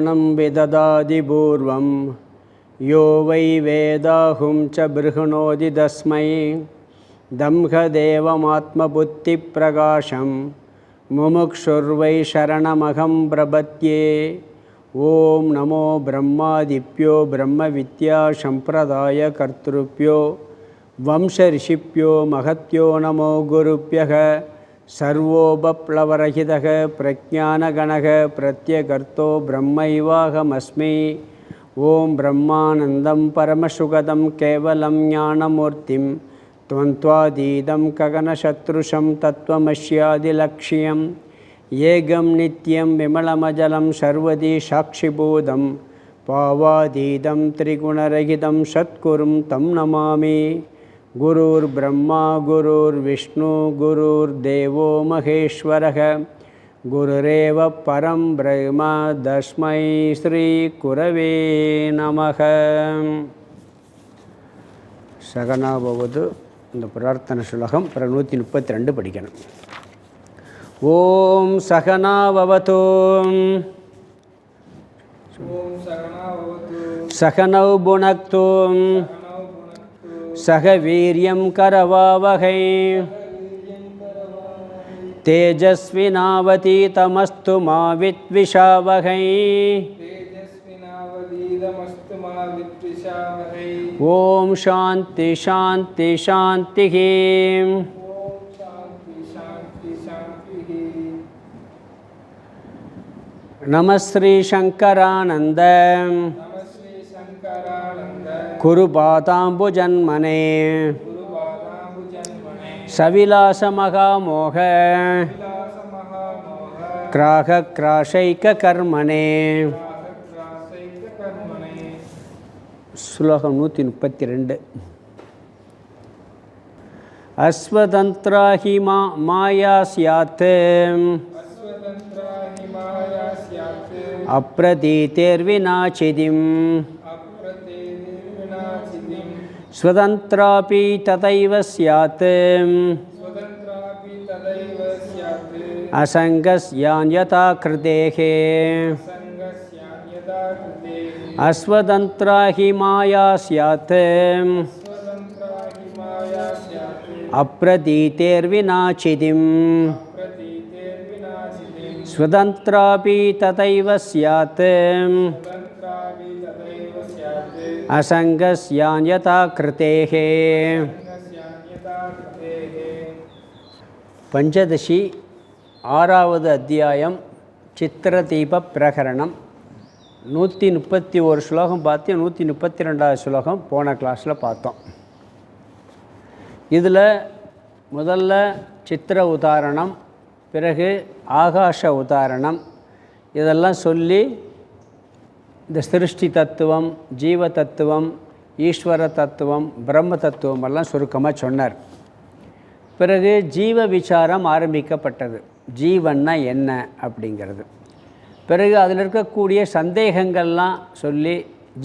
ज्ञानं विददाति पूर्वं यो वै वेदाहुं च बृहणोति तस्मै दम्भदेवमात्मबुद्धिप्रकाशं मुमुक्षुर्वै शरणमहं प्रपद्ये। ओम नमो ब्रह्मादिभ्यो ब्रह्मविद्यासम्प्रदायकर्तृभ्यो वंशऋषिभ्यो महत्यो नमो गुरुभ्यः। सर्वोपप्लवरहितः प्रज्ञानगणः प्रत्यगर्तो ब्रह्मैवाहमस्मि। ओम ब्रह्मानन्दं परमसुखदं केवलं ज्ञानमूर्तिं त्वन्त्वातीतं गगनशत्रुशं तत्त्वमस्यादिलक्ष्यम् ஏகம் நித்யம் விமலமஜலம் சர்வதி சாட்சிபூதம் பாவாதீதம் திரிகுணரகிதம் சத்குரும் தம் நமாமி. குருர் பிரம்மா குருர் விஷ்ணு குருர் தேவோ மகேஸ்வரः குருரேவ பரம் பிரம்ம தஸ்மை ஸ்ரீ குரவே நமः. சகனா பவது இந்த பிரார்த்தனை ஸ்லோகம் 132 படிக்கணும். ஓம் சகனா பவது சகனௌ புனக்து சக வீர்யம் கரவாவகை தேஜஸ்வினாவதீதமஸ்து மா வித்விஷாவகை. ஓம் சாந்தி சாந்தி சாந்தி. நமஸ்ரீ சங்கரானந்த குருபாதாம்புஜன்மனே சவிலாசமகாமோக கிராகக்ராஷைகர்மணே. ஸ்லோகம் 132. அஸ்வதந்த்ராஹி மாயா ஸ்யாத் அப்ரதீதேர்விநாசிதிம் ஸ்வதந்த்ராபி ததைவ ஸ்யாத் அசங்கஸ்யான்யதா கிருதேஹே. அஸ்வதந்த்ராஹி மாயா ஸ்யாத் அப்ரதீதேர்விநாசிதிம் ஸ்வதந்த்ராபி ததைவ ஸ்யாத் அசங்கஸ்யான்யதா கிருதேஹே. பஞ்சதசி 6வது அத்தியாயம் சித்திரதீப பிரகரணம். 131 ஸ்லோகம் பார்த்து 132வது ஸ்லோகம் போன கிளாஸில் பார்த்தோம். இதில் முதல்ல சித்திர உதாரணம், பிறகு ஆகாஷ உதாரணம், இதெல்லாம் சொல்லி இந்த சிருஷ்டி தத்துவம், ஜீவ தத்துவம், ஈஸ்வர தத்துவம், பிரம்ம தத்துவம் எல்லாம் சுருக்கமாக சொன்னார். பிறகு ஜீவ விசாரம் ஆரம்பிக்கப்பட்டது. ஜீவன்னா என்ன அப்படிங்கிறது. பிறகு அதில் இருக்கக்கூடிய சந்தேகங்கள்லாம் சொல்லி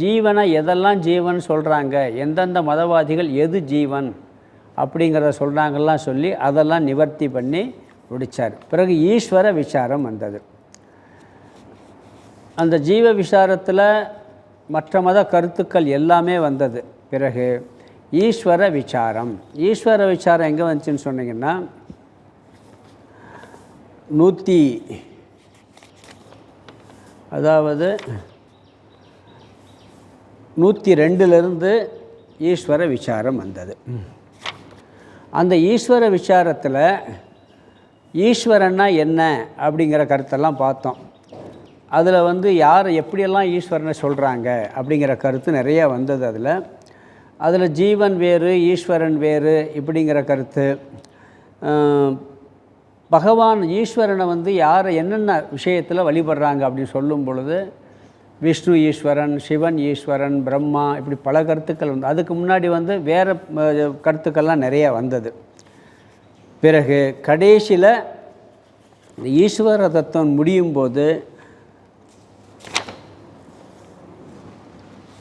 ஜீவனை எதெல்லாம் ஜீவன் சொல்கிறாங்க, எந்தெந்த மதவாதிகள் எது ஜீவன் அப்படிங்கிறத சொல்கிறாங்கலாம் சொல்லி அதெல்லாம் நிவர்த்தி பண்ணி முடித்தார். பிறகு ஈஸ்வர விசாரம் வந்தது. அந்த ஜீவ விசாரத்தில் மற்ற மத கருத்துக்கள் எல்லாமே வந்தது. பிறகு ஈஸ்வர விசாரம். ஈஸ்வர விசாரம் எங்கே வந்துச்சுன்னு சொன்னீங்கன்னா 102 ஈஸ்வர விசாரம் வந்தது. அந்த ஈஸ்வர விசாரத்தில் ஈஸ்வரன்னா என்ன அப்படிங்கிற கருத்தெல்லாம் பார்த்தோம். அதில் யார் எப்படியெல்லாம் ஈஸ்வரனை சொல்கிறாங்க அப்படிங்கிற கருத்து நிறையா வந்தது. அதில் ஜீவன் வேறு, ஈஸ்வரன் வேறு இப்படிங்கிற கருத்து. பகவான் ஈஸ்வரனை யாரை என்னென்ன விஷயத்தில் வழிபடுறாங்க அப்படின்னு சொல்லும் பொழுது விஷ்ணு ஈஸ்வரன், சிவன் ஈஸ்வரன், பிரம்மா, இப்படி பல கருத்துக்கள் வந்து அதுக்கு முன்னாடி வேறு கருத்துக்கள்லாம் நிறையா வந்தது. பிறகு கடைசியில் இந்த ஈஸ்வர தத்துவம் முடியும் போது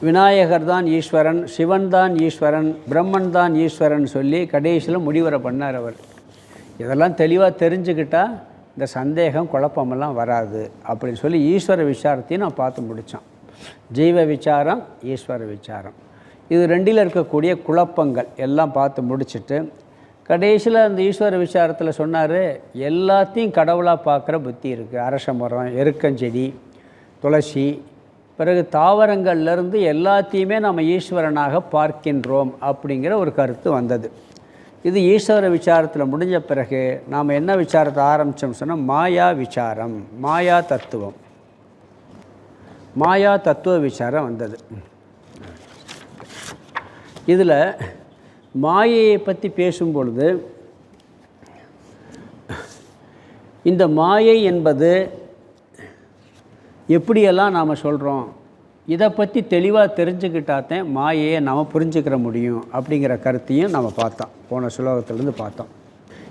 விநாயகர் தான் ஈஸ்வரன், சிவன் தான் ஈஸ்வரன், பிரம்மன் தான் ஈஸ்வரன் சொல்லி கடைசியில் முடிவரை பண்ணார் அவர். இதெல்லாம் தெளிவாக தெரிஞ்சுக்கிட்டால் இந்த சந்தேகம் குழப்பமெல்லாம் வராது அப்படின்னு சொல்லி ஈஸ்வர விசாரத்தையும் நான் பார்த்து முடித்தோம். ஜீவ விசாரம், ஈஸ்வர விசாரம், இது ரெண்டில் இருக்கக்கூடிய குழப்பங்கள் எல்லாம் பார்த்து முடிச்சுட்டு கடைசியில் அந்த ஈஸ்வர விசாரத்தில் சொன்னார், எல்லாத்தையும் கடவுளாக பார்க்குற புத்தி இருக்குது. அரச மரம், எருக்கஞ்செடி, துளசி, பிறகு தாவரங்கள்லேருந்து எல்லாத்தையுமே நம்ம ஈஸ்வரனாக பார்க்கின்றோம் அப்படிங்கிற ஒரு கருத்து வந்தது. இது ஈஸ்வர விசாரத்தில் முடிஞ்ச பிறகு நாம் என்ன விசாரத்தை ஆரம்பித்தோம் சொன்னால் மாயா விசாரம், மாயா தத்துவம், மாயா தத்துவ விசாரம் வந்தது. இதில் மாயையை பற்றி பேசும்பொழுது இந்த மாயை என்பது எப்படியெல்லாம் நாம் சொல்கிறோம், இதை பற்றி தெளிவாக தெரிஞ்சுக்கிட்டாத்தான் மாயையை நாம் புரிஞ்சுக்கிற முடியும் அப்படிங்கிற கருத்தையும் நம்ம பார்த்தோம், போன சுலோகத்திலேருந்து பார்த்தோம்.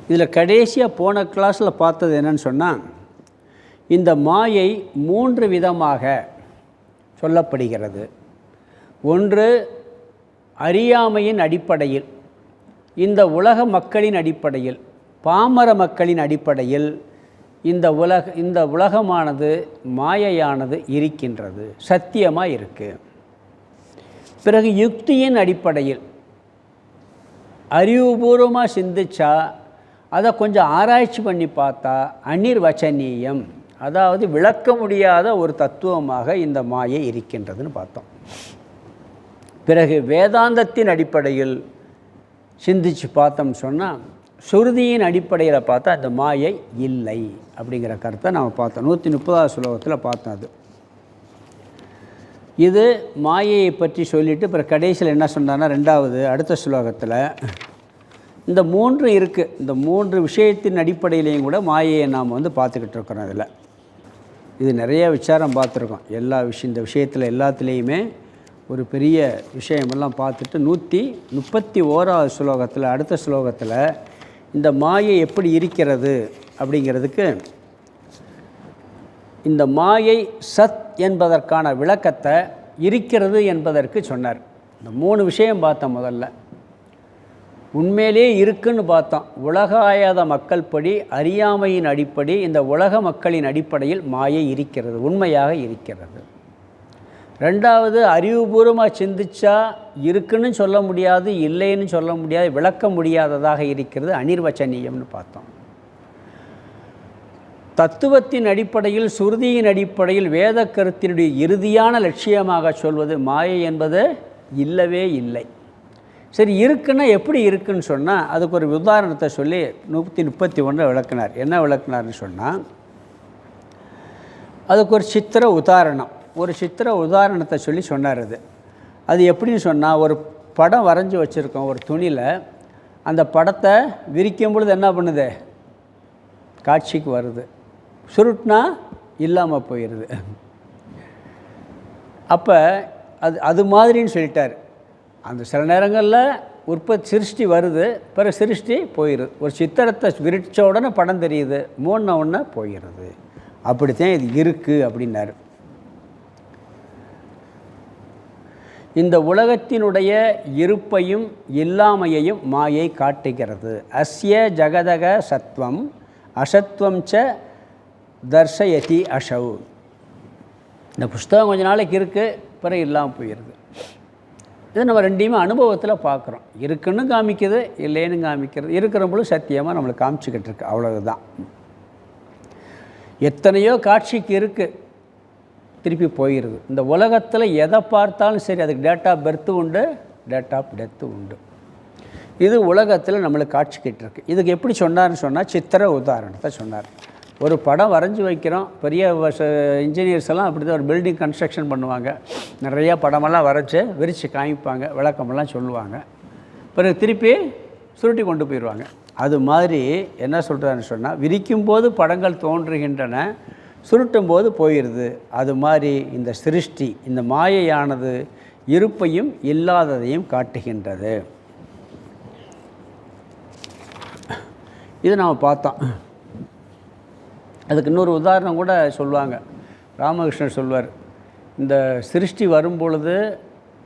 இதில் கடைசியாக போன கிளாஸில் பார்த்தது என்னன்னு சொன்னால், இந்த மாயை 3 விதமாக சொல்லப்படுகிறது. ஒன்று அறியாமையின் அடிப்படையில், இந்த உலக மக்களின் அடிப்படையில், பாமர மக்களின் அடிப்படையில் இந்த உலகமானது மாயையானது இருக்கின்றது, சத்தியமாக இருக்குது. பிறகு யுக்தியின் அடிப்படையில் அறிவுபூர்வமாக சிந்திச்சா, அதை கொஞ்சம் ஆராய்ச்சி பண்ணி பார்த்தா அநிர்வச்சனீயம், அதாவது விளக்க முடியாத ஒரு தத்துவமாக இந்த மாயை இருக்கின்றதுன்னு பார்த்தோம். பிறகு வேதாந்தத்தின் அடிப்படையில் சிந்திச்சு பார்த்தோம் சொன்னால், சுருதியின் அடிப்படையில் பார்த்தா அந்த மாயை இல்லை அப்படிங்கிற கருத்தை நாம் பார்த்தோம். 130வது சுலோகத்தில் பார்த்தோம். அது இது மாயையை பற்றி சொல்லிவிட்டு பிறகு கடைசியில் என்ன சொன்னான்னா, ரெண்டாவது அடுத்த சுலோகத்தில் இந்த 3 இருக்குது. இந்த 3 விஷயத்தின் அடிப்படையிலையும் கூட மாயையை நாம் பார்த்துக்கிட்டு இருக்கிறோம். இதில் இது நிறைய விசாரம் பார்த்துருக்கோம். இந்த விஷயத்தில் எல்லாத்துலேயுமே ஒரு பெரிய விஷயமெல்லாம் பார்த்துட்டு 131வது சுலோகத்தில் அடுத்த சுலோகத்தில் இந்த மாயை எப்படி இருக்கிறது அப்படிங்கிறதுக்கு, இந்த மாயை சத் என்பதற்கான விளக்கத்தை இருக்கிறது என்பதற்கு சொன்னார். இந்த 3 விஷயம் பார்த்தோம். முதல்ல உண்மையிலே இருக்குன்னு பார்த்தோம். உலகாயாத மக்கள் படி, அறியாமையின் அடிப்படை, இந்த உலக மக்களின் அடிப்படையில் மாயை இருக்கிறது, உண்மையாக இருக்கிறது. ரெண்டாவது அறிவுபூர்வமாக சிந்திச்சா இருக்குன்னு சொல்ல முடியாது, இல்லைன்னு சொல்ல முடியாது, விளக்க முடியாததாக இருக்கிறது, அநிர்வச்சனீயம்னு பார்த்தோம். தத்துவத்தின் அடிப்படையில், சுருதியின் அடிப்படையில், வேத கருத்தினுடைய இறுதியான லட்சியமாக சொல்வது மாயை என்பது இல்லவே இல்லை. சரி, இருக்குன்னா எப்படி இருக்குன்னு சொன்னால் அதுக்கு ஒரு உதாரணத்தை சொல்லி 131 விளக்குனார். என்ன விளக்குனார்னு சொன்னால், அதுக்கு ஒரு சித்திர உதாரணத்தை சொல்லி சொன்னார். அது எப்படின்னு சொன்னால், ஒரு படம் வரைஞ்சி வச்சுருக்கோம் ஒரு துணியில். அந்த படத்தை விரிக்கும் பொழுது என்ன பண்ணுது, காட்சிக்கு வருது. சுருட்னா இல்லாமல் போயிடுது. அப்போ அது மாதிரின்னு சொல்லிட்டார். அந்த சில நேரங்களில் சிருஷ்டி வருது, பிறகு சிருஷ்டி போயிடுது. ஒரு சித்திரத்தை விரிச்ச உடனே படம் தெரியுது, மூணு உடனே போயிடுது. அப்படித்தான் இது இருக்குது அப்படின்னாரு. இந்த உலகத்தினுடைய இருப்பையும் இல்லாமையையும் மாயை காட்டுகிறது. அஸ்ய ஜகதக சத்வம் அசத்வம் ச தர்சயதி அசௌ. இந்த புஸ்தகம் கொஞ்ச நாளைக்கு இருக்குது, பிறகு இல்லாமல் போயிடுது. இது நம்ம ரெண்டையுமே அனுபவத்தில் பார்க்குறோம். இருக்குன்னு காமிக்குது, இல்லைன்னு காமிக்கிறது. இருக்கிற பொழுது சத்தியமாக நம்மளுக்கு காமிச்சிக்கிட்டு இருக்கு, அவ்வளவுதான். எத்தனையோ காட்சிக்கு இருக்குது, திருப்பி போயிடுது. இந்த உலகத்தில் எதை பார்த்தாலும் சரி, அதுக்கு டேட் ஆஃப் பர்த்து உண்டு, டேட் ஆஃப் டெத்து உண்டு. இது உலகத்தில் நம்மளுக்கு காட்சிக்கிட்டு இருக்கு. இதுக்கு எப்படி சொன்னார்னு சொன்னால், சித்திர உதாரணத்தை சொன்னார். ஒரு படம் வரைஞ்சி வைக்கிறோம். பெரிய இன்ஜினியர்ஸ் எல்லாம் அப்படி தான் ஒரு பில்டிங் கன்ஸ்ட்ரக்ஷன் பண்ணுவாங்க. நிறையா படமெல்லாம் வரைச்சி விரித்து காமிப்பாங்க, விளக்கமெல்லாம் சொல்லுவாங்க. பிறகு திருப்பி சுருட்டி கொண்டு போயிடுவாங்க. அது மாதிரி என்ன சொல்கிறான்னு சொன்னால், விரிக்கும் போது படங்கள் தோன்றுகின்றன, சுருட்டும் போது போயிடுது. அது மாதிரி இந்த சிருஷ்டி, இந்த மாயையானது இருப்பையும் இல்லாததையும் காட்டுகின்றது. இது நாம் பார்த்தோம். அதுக்கு இன்னொரு உதாரணம் கூட சொல்லுவாங்க. ராமகிருஷ்ணர் சொல்வார், இந்த சிருஷ்டி வரும்பொழுது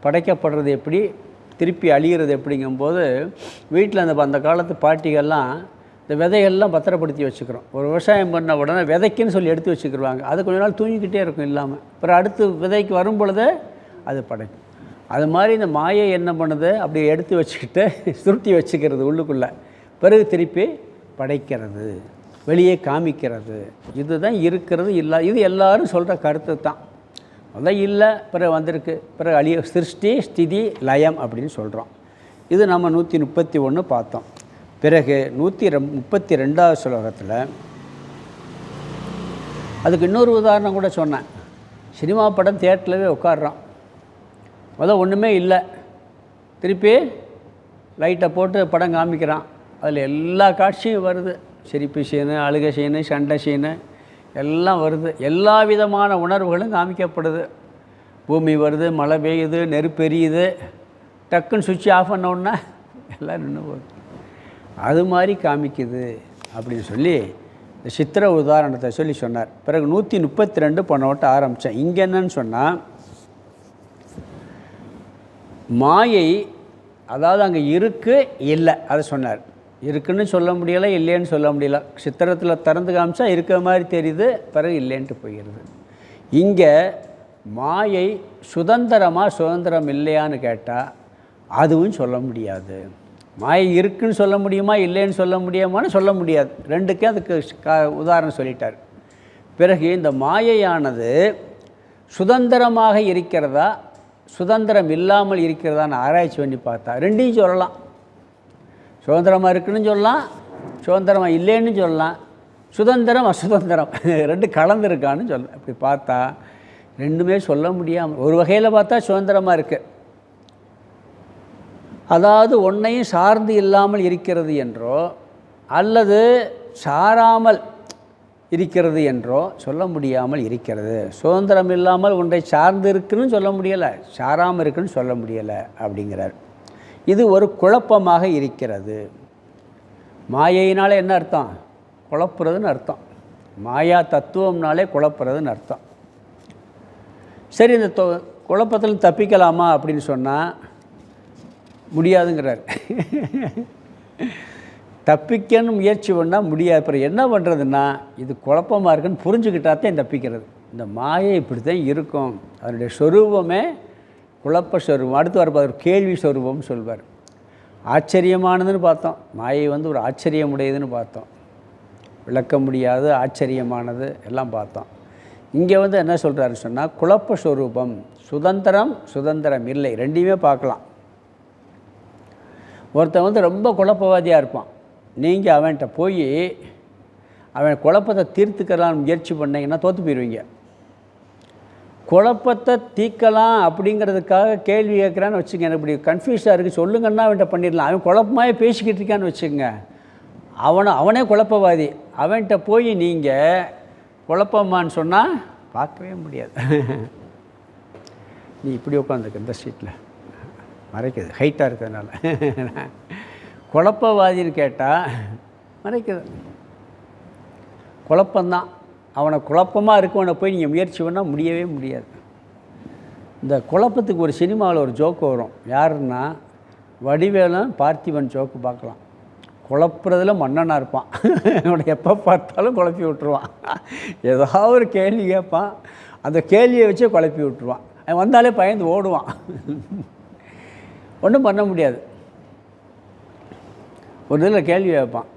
படைக்கப்படுறது எப்படி, திருப்பி அழிகிறது எப்படிங்கும்போது, வீட்டில் அந்த காலத்து பாட்டிகள்லாம் இந்த விதைகள்லாம் பத்திரப்படுத்தி வச்சுக்கிறோம். ஒரு விவசாயம் பண்ண உடனே விதைக்குன்னு சொல்லி எடுத்து வச்சுக்கிடுவாங்க. அது கொஞ்ச நாள் தூங்கிக்கிட்டே இருக்கும் இல்லாமல். அப்புறம் அடுத்து விதைக்கு வரும் பொழுது அது படைக்கும். அது மாதிரி இந்த மாயை என்ன பண்ணுது, அப்படி எடுத்து வச்சுக்கிட்டு சுருட்டி வச்சுக்கிறது உள்ளுக்குள்ளே, பிறகு திருப்பி படைக்கிறது, வெளியே காமிக்கிறது. இதுதான் இருக்கிறது. இது எல்லோரும் சொல்கிற கருத்து தான். அதான் இல்லை, பிறகு வந்திருக்கு, பிறகு அழிய சிருஷ்டி ஸ்திதி லயம் அப்படின்னு சொல்கிறோம். இது நம்ம 131 பார்த்தோம். பிறகு 132வது ஸ்லோகத்தில் அதுக்கு இன்னொரு உதாரணம் கூட சொன்னேன். சினிமா படம் தியேட்டர்லவே உட்காடுறோம், முதல் ஒன்றுமே இல்லை, திருப்பி லைட்டை போட்டு படம் காமிக்கிறான். அதில் எல்லா காட்சியும் வருது, சிரிப்பு சீனு, அழுகை சீனு, சண்டை சீனு எல்லாம் வருது. எல்லா விதமான உணர்வுகளும் காமிக்கப்படுது. பூமி வருது, மழை பெய்யுது, நெருப்பெரியுது, டக்குன்னு சுவிட்ச் ஆஃப் பண்ணோன்னா எல்லாம் நின்று போகுது. அது மாதிரி காமிக்குது அப்படின்னு சொல்லி இந்த சித்திர உதாரணத்தை சொல்லி சொன்னார். பிறகு 132 பண்ணோட்ட ஆரம்பித்தேன். இங்கே என்னன்னு சொன்னால், மாயை அதாவது அங்கே இருக்குது இல்லை அதை சொன்னார். இருக்குன்னு சொல்ல முடியலை, இல்லைன்னு சொல்ல முடியல. சித்திரத்தில் திறந்து காமிச்சா இருக்கிற மாதிரி தெரியுது, பிறகு இல்லைன்ட்டு போயிடுது. இங்கே மாயை சுதந்திரம் இல்லையான்னு கேட்டால் அதுவும் சொல்ல முடியாது. மாயை இருக்குன்னு சொல்ல முடியுமா, இல்லைன்னு சொல்ல முடியுமான்னு சொல்ல முடியாது. ரெண்டுக்கே அதுக்கு உதாரணம் சொல்லிட்டார். பிறகு இந்த மாயையானது சுதந்திரமாக இருக்கிறதா, சுதந்திரம் இல்லாமல் இருக்கிறதான்னு ஆராய்ச்சி பண்ணி பார்த்தா ரெண்டையும் சொல்லலாம். சுதந்திரமாக இருக்குன்னு சொல்லலாம், சுதந்திரமாக இல்லைன்னு சொல்லலாம், சுதந்திரம் அசுதந்திரம் ரெண்டு கலந்துருக்கான்னு சொல்லலாம். அப்படி பார்த்தா ரெண்டுமே சொல்ல முடியாமல், ஒரு வகையில் பார்த்தா சுதந்திரமாக இருக்குது, அதாவது ஒன்றையும் சார்ந்து இல்லாமல் இருக்கிறது என்றோ அல்லது சாராமல் இருக்கிறது என்றோ சொல்ல முடியாமல் இருக்கிறது. சுதந்திரம் இல்லாமல் ஒன்றை சார்ந்து இருக்குன்னு சொல்ல முடியலை, சாராமல் இருக்குன்னு சொல்ல முடியலை அப்படிங்கிறார். இது ஒரு குழப்பமாக இருக்கிறது. மாயையினாலே என்ன அர்த்தம்? குழப்புறதுன்னு அர்த்தம். மாயா தத்துவம்னாலே குழப்புறதுன்னு அர்த்தம். சரி, இந்த குழப்பத்தில் தப்பிக்கலாமா அப்படின்னு சொன்னால் முடியாதுங்கிறார். தப்பிக்கன்னு முயற்சி பண்ணால் முடியாது. அப்புறம் என்ன பண்ணுறதுன்னா, இது குழப்பமாக இருக்குன்னு புரிஞ்சுக்கிட்டாத்தான் தப்பிக்கிறது. இந்த மாயை இப்படி தான் இருக்கும், அதனுடைய சொரூபமே குழப்ப சொரூபம். அடுத்து வரப்போ ஒரு கேள்வி சொரூபம்னு சொல்வார். ஆச்சரியமானதுன்னு பார்த்தோம், மாயை ஒரு ஆச்சரியமுடையதுன்னு பார்த்தோம், விளக்க முடியாது ஆச்சரியமானது எல்லாம் பார்த்தோம். இங்கே என்ன சொல்கிறாருன்னு சொன்னால், குழப்ப சொரூபம், சுதந்திரம் இல்லை, ரெண்டையுமே பார்க்கலாம். ஒருத்தன் ரொம்ப குழப்பவாதியாக இருப்பான். நீங்கள் அவன்கிட்ட போய் அவன் குழப்பத்தை தீர்த்துக்கலான்னு முயற்சி பண்ணிங்கன்னா தோற்று போயிடுவீங்க. குழப்பத்தை தீர்க்கலாம் அப்படிங்கிறதுக்காக கேள்வி கேட்குறான்னு வச்சுங்க, எனக்கு இப்படி கன்ஃபியூஸாக இருக்குது சொல்லுங்கன்னா அவன்கிட்ட பண்ணிடலாம். அவன் குழப்பமாகவே பேசிக்கிட்டு இருக்கான்னு வச்சுக்கோங்க, அவனே குழப்பவாதி. அவன்கிட்ட போய் நீங்கள் குழப்பமான்னு சொன்னால் பார்க்கவே முடியாது. நீ இப்படி உட்காந்துருக்கு இந்த சீட்டில் மறைக்குது, ஹைட்டாக இருக்கிறதுனால. குழப்பவாதின்னு கேட்டால் மறைக்குது, குழப்பந்தான். அவனை குழப்பமாக இருக்கவனை போய் நீங்கள் முயற்சி பண்ணால் முடியவே முடியாது. இந்த குழப்பத்துக்கு ஒரு சினிமாவில் ஒரு ஜோக்கு வரும். யாருன்னா, வடிவேலும் பார்த்திபன் ஜோக்கு பார்க்கலாம். குழப்புறதுல மன்னனாக இருப்பான், அவனை எப்போ பார்த்தாலும் குழப்பி விட்டுருவான். ஏதாவது ஒரு கேள்வி கேட்பான், அந்த கேள்வியை வச்சே குழப்பி விட்டுருவான். அவன் வந்தாலே பயந்து ஓடுவான், ஒன்றும் பண்ண முடியாது. ஒரு இதில் கேள்வி கேட்பான்,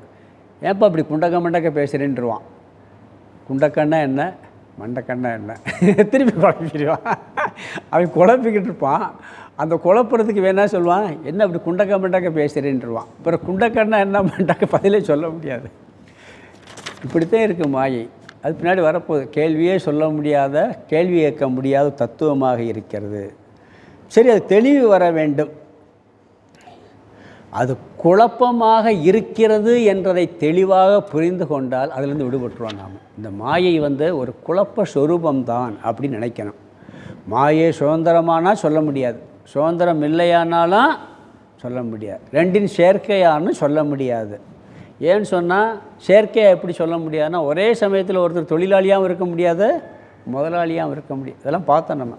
ஏன்ப்பா இப்படி குண்டக்க பேசுகிறேன்ருவான். குண்டக்கண்ணா என்ன, மண்டக்கண்ணா என்ன, திருப்பி குழப்பிடுவான். அவன் குழப்பிக்கிட்டு இருப்பான். அந்த குழப்புறதுக்கு வேணா சொல்லுவான், என்ன இப்படி குண்டக்க பேசுகிறேன்ருவான். அப்புறம் குண்டக்கண்ணா என்ன மண்டக்க பதிலே சொல்ல முடியாது. இப்படித்தான் இருக்குது மாயை. அது பின்னாடி வரப்போகுது. கேள்வியே சொல்ல முடியாத, கேள்வி கேட்க முடியாத தத்துவமாக இருக்கிறது. சரி, அது தெளிவு வர வேண்டும். அது குழப்பமாக இருக்கிறது என்றதை தெளிவாக புரிந்து கொண்டால் அதிலிருந்து விடுபட்டுருவோம் நாம். இந்த மாயை ஒரு குழப்ப சொரூபம்தான் அப்படின்னு நினைக்கணும். மாயை சுதந்திரமானால் சொல்ல முடியாது, சுதந்திரம் இல்லையானாலும் சொல்ல முடியாது, ரெண்டின் சேர்க்கையானு சொல்ல முடியாது. ஏன்னு சொன்னால், செயற்கையாக எப்படி சொல்ல முடியாதுன்னா, ஒரே சமயத்தில் ஒருத்தர் தொழிலாளியாகவும் இருக்க முடியாது, முதலாளியாகவும் இருக்க முடியாது. இதெல்லாம் பார்த்தோம் நம்ம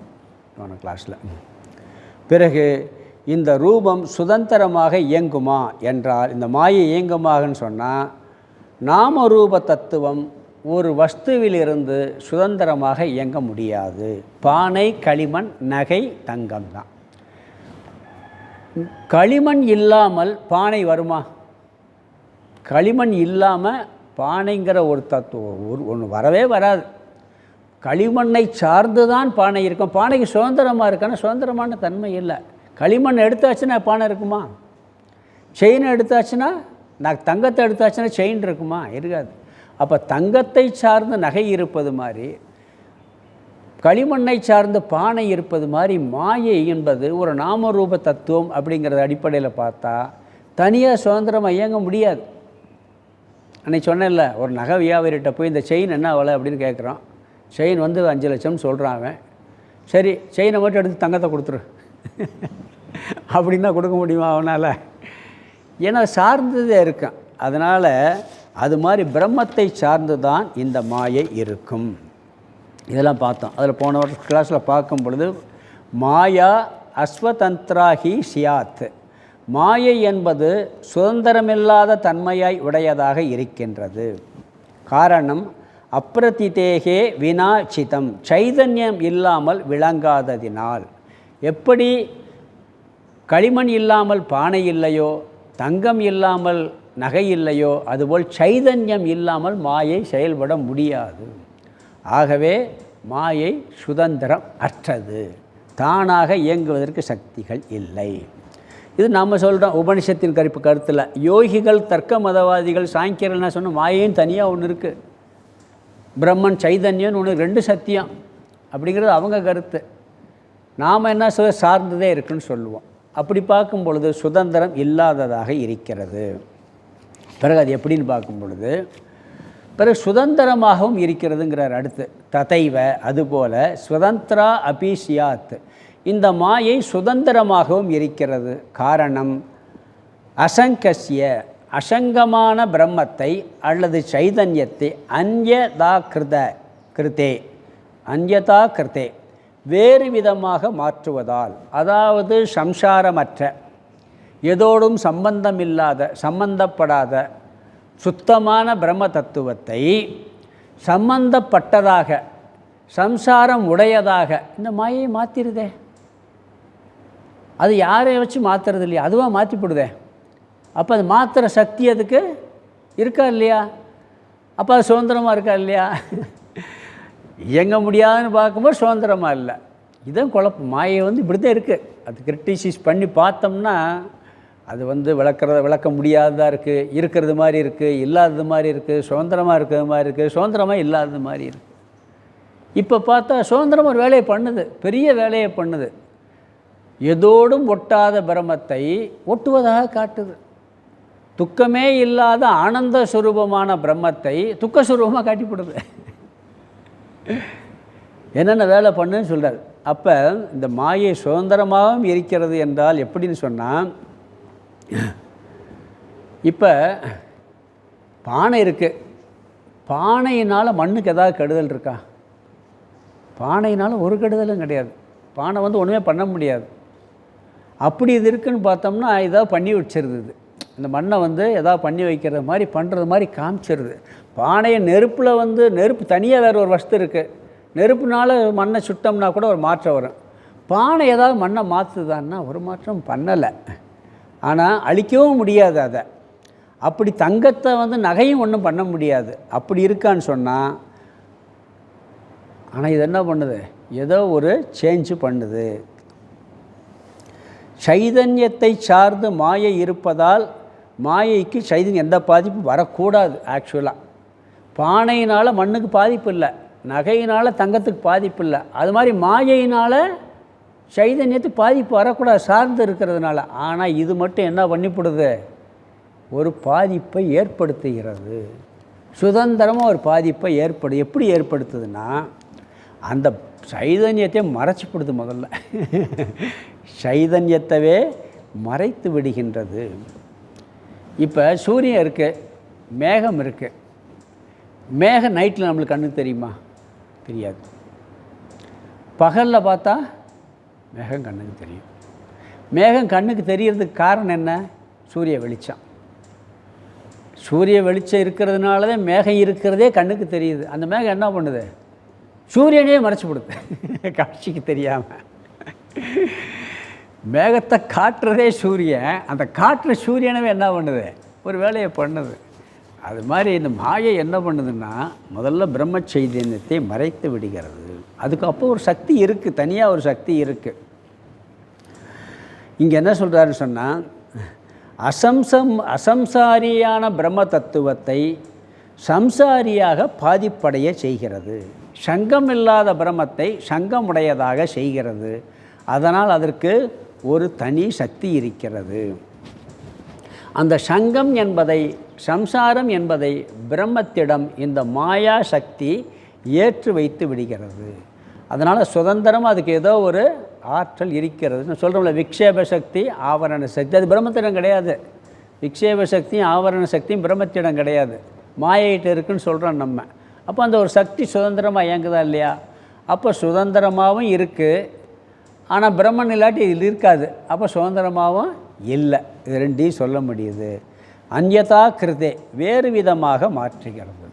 போன கிளாஸில். பிறகு இந்த ரூபம் சுதந்திரமாக இயங்குமா என்றால், இந்த மாயை இயங்குமாகன்னு சொன்னால் நாமரூப தத்துவம் ஒரு வஸ்துவிலிருந்து சுதந்திரமாக இயங்க முடியாது. பானை, களிமண், நகை, தங்கம் தான். களிமண் இல்லாமல் பானை வருமா? களிமண் இல்லாமல் பானைங்கிற ஒரு தத்துவம் ஒன்று வரவே வராது. களிமண்ணை சார்ந்து தான் பானை இருக்கும். பானைக்கு சுதந்திரமாக இருக்கான சுதந்திரமான தன்மை இல்லை. களிமண் எடுத்தாச்சுன்னா பானை இருக்குமா? செயின் எடுத்தாச்சுன்னா தங்கத்தை எடுத்தாச்சுன்னா செயின் இருக்குமா? இருக்காது. அப்போ தங்கத்தை சார்ந்து நகை இருப்பது மாதிரி, களிமண்ணை சார்ந்த பானை இருப்பது மாதிரி, மாயை என்பது ஒரு நாமரூப தத்துவம் அப்படிங்கிறத அடிப்படையில் பார்த்தா தனியாக சுதந்திரமாக இயங்க முடியாது. அன்றைக்கி சொன்னேன்ல, ஒரு நகை வியாபாரிகிட்ட போய் இந்த செயின் என்ன விலை அப்படின்னு கேட்குறான். செயின் வந்து 5 லட்சம் சொல்கிறான் அவன். சரி, செயினை மட்டும் எடுத்து தங்கத்தை கொடுத்துரு அப்படின்னா கொடுக்க முடியுமா அவனால்? ஏன்னா சார்ந்ததே இருக்கான். அதனால் அது மாதிரி பிரம்மத்தை சார்ந்து தான் இந்த மாயை இருக்கும். இதெல்லாம் பார்த்தோம். அதில் போன கிளாஸில் பார்க்கும் பொழுது மாயா அஸ்வதந்திராஹி சியாத், மாயை என்பது சுதந்திரமில்லாத தன்மையாய் உடையதாக இருக்கின்றது. காரணம் அப்ரதிதேகே வினாச்சிதம், சைதன்யம் இல்லாமல் விளங்காததினால். எப்படி களிமண் இல்லாமல் பானை இல்லையோ, தங்கம் இல்லாமல் நகை இல்லையோ, அதுபோல் சைதன்யம் இல்லாமல் மாயை செயல்பட முடியாது. ஆகவே மாயை சுதந்திரம் அற்றது, தானாக இயங்குவதற்கு சக்திகள் இல்லை. இது நாம் சொல்கிறோம் உபனிஷத்தின் கருத்தில். யோகிகள், தர்க்க மதவாதிகள், சாங்கியர்கள் என்ன சொன்னால் மாயையும் தனியாக ஒன்று இருக்குது, பிரம்மன் சைதன்யம்னு ஒன்று, 2 சத்தியம் அப்படிங்கிறது அவங்க கருத்து. நாம் என்ன சார்ந்ததே இருக்குன்னு சொல்லுவோம். அப்படி பார்க்கும் பொழுது சுதந்திரம் இல்லாததாக இருக்கிறது. பிறகு அது எப்படின்னு பார்க்கும் பொழுது பிறகு சுதந்திரமாகவும் இருக்கிறதுங்கிறார் அடுத்து. ததைவ, அதுபோல் சுதந்திரா அபிசியாத், இந்த மாயை சுதந்திரமாகவும் இருக்கிறது. காரணம் அசங்கஸ்ய, அசங்கமான பிரம்மத்தை அல்லது சைதன்யத்தை அந்யதா கிருதே வேறு விதமாக மாற்றுவதால், அதாவது சம்சாரமற்ற, எதோடும் சம்பந்தப்படாத சுத்தமான பிரம்ம தத்துவத்தை சம்பந்தப்பட்டதாக, சம்சாரம் உடையதாக இந்த மாயை மாற்றிடுதே. அது யாரை வச்சு மாற்றுறது இல்லையா, அதுவாக மாற்றிப்படுதே. அப்போ அது மாற்றுற சக்தி அதுக்கு இருக்கா இல்லையா? அப்போ அது சுதந்திரமாக இருக்கா இல்லையா? இயங்க முடியாதுன்னு பார்க்கும்போது சுதந்திரமாக இல்லை. இதுதான் குழப்பம். மாயை இப்படி தான் இருக்குது. அது கிரிட்டிசைஸ் பண்ணி பார்த்தோம்னா அது விளக்க முடியாததாக இருக்குது, இருக்கிறது மாதிரி இருக்குது, இல்லாதது மாதிரி இருக்குது, சுதந்திரமாக இருக்கிறது மாதிரி இருக்குது, சுதந்திரமாக இல்லாதது மாதிரி இருக்குது. இப்போ பார்த்தா சுதந்திரம் ஒரு வேலையை பண்ணுது, பெரிய வேலையை பண்ணுது. எதோடும் ஒட்டாத பிரம்மத்தை ஒட்டுவதாக காட்டுது. துக்கமே இல்லாத ஆனந்த சுரூபமான பிரம்மத்தை துக்கஸ்வரூபமாக காட்டிப்படுது. என்னென்ன வேலை பண்ணுன்னு சொல்கிறார். அப்போ இந்த மாயை சுதந்திரமாகவும் இருக்கிறது என்றால் எப்படின்னு சொன்னால், இப்போ பானை இருக்குது, பானையினால் மண்ணுக்கு ஏதாவது கெடுதல் இருக்கா? பானையினால் ஒரு கெடுதலும் கிடையாது. பானை ஒன்றுமே பண்ண முடியாது. அப்படி இது இருக்குதுன்னு பார்த்தோம்னா ஏதாவது பண்ணி வச்சிருது. இந்த மண்ணை எதாவது பண்ணி வைக்கிறது மாதிரி பண்ணுறது மாதிரி காமிச்சிருது. பானையை நெருப்பில் நெருப்பு தனியாக வேறு ஒரு வஸ்து இருக்குது, நெருப்புனால மண்ணை சுட்டோம்னா கூட ஒரு மாற்றம் வரும். பானை ஏதாவது மண்ணை மாற்றுதான்னா ஒரு மாற்றம் பண்ணலை. ஆனால் அழிக்கவும் முடியாது அதை. அப்படி தங்கத்தை நகையும் ஒன்றும் பண்ண முடியாது. அப்படி இருக்கான்னு சொன்னால், ஆனால் இது என்ன பண்ணுது, ஏதோ ஒரு சேஞ்சு பண்ணுது. சைதன்யத்தை சார்ந்து மாயை இருப்பதால் மாயைக்கு சைதன்யம் எந்த பாதிப்பும் வரக்கூடாது. ஆக்சுவலாக பானையினால் மண்ணுக்கு பாதிப்பு இல்லை, நகையினால் தங்கத்துக்கு பாதிப்பு இல்லை. அது மாதிரி மாயையினால் சைதன்யத்துக்கு பாதிப்பு வரக்கூடாது, சார்ந்து இருக்கிறதுனால. ஆனால் இது மட்டும் என்ன பண்ணிவிடுது, ஒரு பாதிப்பை ஏற்படுத்துகிறது. சுதந்திரமாக ஒரு பாதிப்பை எப்படி ஏற்படுத்துதுன்னா, அந்த சைதன்யத்தை மறைச்சிப்படுது. முதல்ல சைதன்யத்தவே மறைத்து விடுகின்றது. இப்போ சூரியன் இருக்குது, மேகம் இருக்குது. மேகம் நைட்டில் நம்மளுக்கு கண்ணுக்கு தெரியுமா? தெரியாது. பகலில் பார்த்தா மேகம் கண்ணுக்கு தெரியும். மேகம் கண்ணுக்கு தெரியறதுக்கு காரணம் என்ன? சூரிய வெளிச்சம். சூரிய வெளிச்சம் இருக்கிறதுனால தான் மேகம் இருக்கிறதே கண்ணுக்கு தெரியுது. அந்த மேகம் என்ன பண்ணுது? சூரியனே மறைச்சி கொடுத்து காட்சிக்கு தெரியாமல். மேகத்தை காட்டுறதே சூரியன், அந்த காட்டுற சூரியனவே என்ன பண்ணுது? ஒரு வேலையை பண்ணுது. அது மாதிரி இந்த மாயை என்ன பண்ணுதுன்னா, முதல்ல பிரம்ம சைதன்யத்தை மறைத்து விடுகிறது. அதுக்கு அப்போ ஒரு சக்தி இருக்குது, தனியாக ஒரு சக்தி இருக்குது. இங்கே என்ன சொல்கிறாருன்னு சொன்னால், அசம்சாரியான பிரம்ம தத்துவத்தை சம்சாரியாக பாதிப்படைய செய்கிறது. சங்கம் இல்லாத பிரம்மத்தை சங்கமுடையதாக செய்கிறது. அதனால் அதற்கு ஒரு தனி சக்தி இருக்கிறது. அந்த சங்கம் என்பதை, சம்சாரம் என்பதை பிரம்மத்திடம் இந்த மாயா சக்தி ஏற்று வைத்து விடுகிறது. அதனால் சுதந்திரம் அதுக்கு ஏதோ ஒரு ஆற்றல் இருக்கிறது. சொல்கிறோம்ல, விக்ஷேப சக்தி, ஆவரண சக்தி, அது பிரம்மத்திடம் கிடையாது. விக்ஷேப சக்தியும் ஆவரண சக்தியும் பிரம்மத்திடம் கிடையாது, மாயிட்டு இருக்குன்னு சொல்கிறோம் நம்ம. அப்போ அந்த ஒரு சக்தி சுதந்திரமாக இயங்குதா இல்லையா? அப்போ சுதந்திரமாகவும் இருக்குது, ஆனால் பிரம்மன் இல்லாட்டி இதில் இருக்காது. அப்போ சுதந்திரமாகவும் இல்லை. இது ரெண்டையும் சொல்ல முடியுது. அந்யதா கிருதே, வேறு விதமாக மாற்றுகிறது.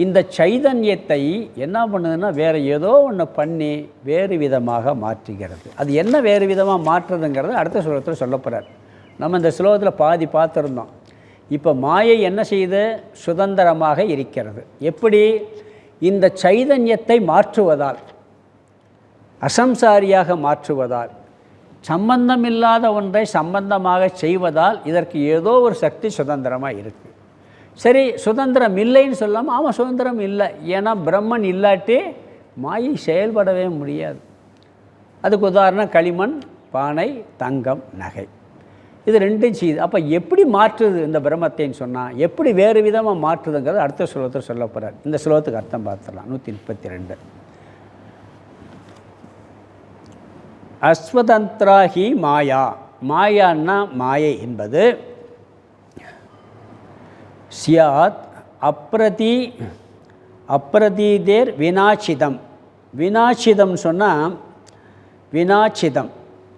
இந்த சைதன்யத்தை என்ன பண்ணுதுன்னா, வேறு ஏதோ ஒன்று பண்ணி வேறு விதமாக மாற்றுகிறது. அது என்ன வேறு விதமாக மாற்றுறதுங்கிறது அடுத்த ஸ்லோகத்தில் சொல்ல போகிறார். நம்ம இந்த ஸ்லோகத்தில் பாதி பார்த்துருந்தோம். இப்போ மாயை என்ன செய்து? சுதந்திரமாக இருக்கிறது. எப்படி? இந்த சைதன்யத்தை மாற்றுவதால், அசம்சாரியாக மாற்றுவதால், சம்பந்தமில்லாத ஒன்றை சம்பந்தமாக செய்வதால் இதற்கு ஏதோ ஒரு சக்தி சுதந்திரமாக இருக்குது. சரி, சுதந்திரம் இல்லைன்னு சொல்லாமல், ஆமாம் சுதந்திரம் இல்லை. ஏன்னா பிரம்மன் இல்லாட்டி மாயை செயல்படவே முடியாது. அதுக்கு உதாரணம் களிமண், பானை, தங்கம், நகை, இது ரெண்டும் செய்யுது. அப்போ எப்படி மாற்றுது இந்த பிரம்மத்தைன்னு சொன்னால், எப்படி வேறு விதமாக மாற்றுதுங்கிறது அடுத்த ஸ்லோகத்தில் சொல்ல போகிறார். இந்த ஸ்லோகத்துக்கு அர்த்தம் பார்த்துடலாம். 132. அஸ்வதந்திராஹி மாயா. மாயான்னா மாயை என்பது சியாத் அப்ரதீதேர் வினாச்சிதம். வினாச்சிதம் சொன்னால், வினாச்சிதம்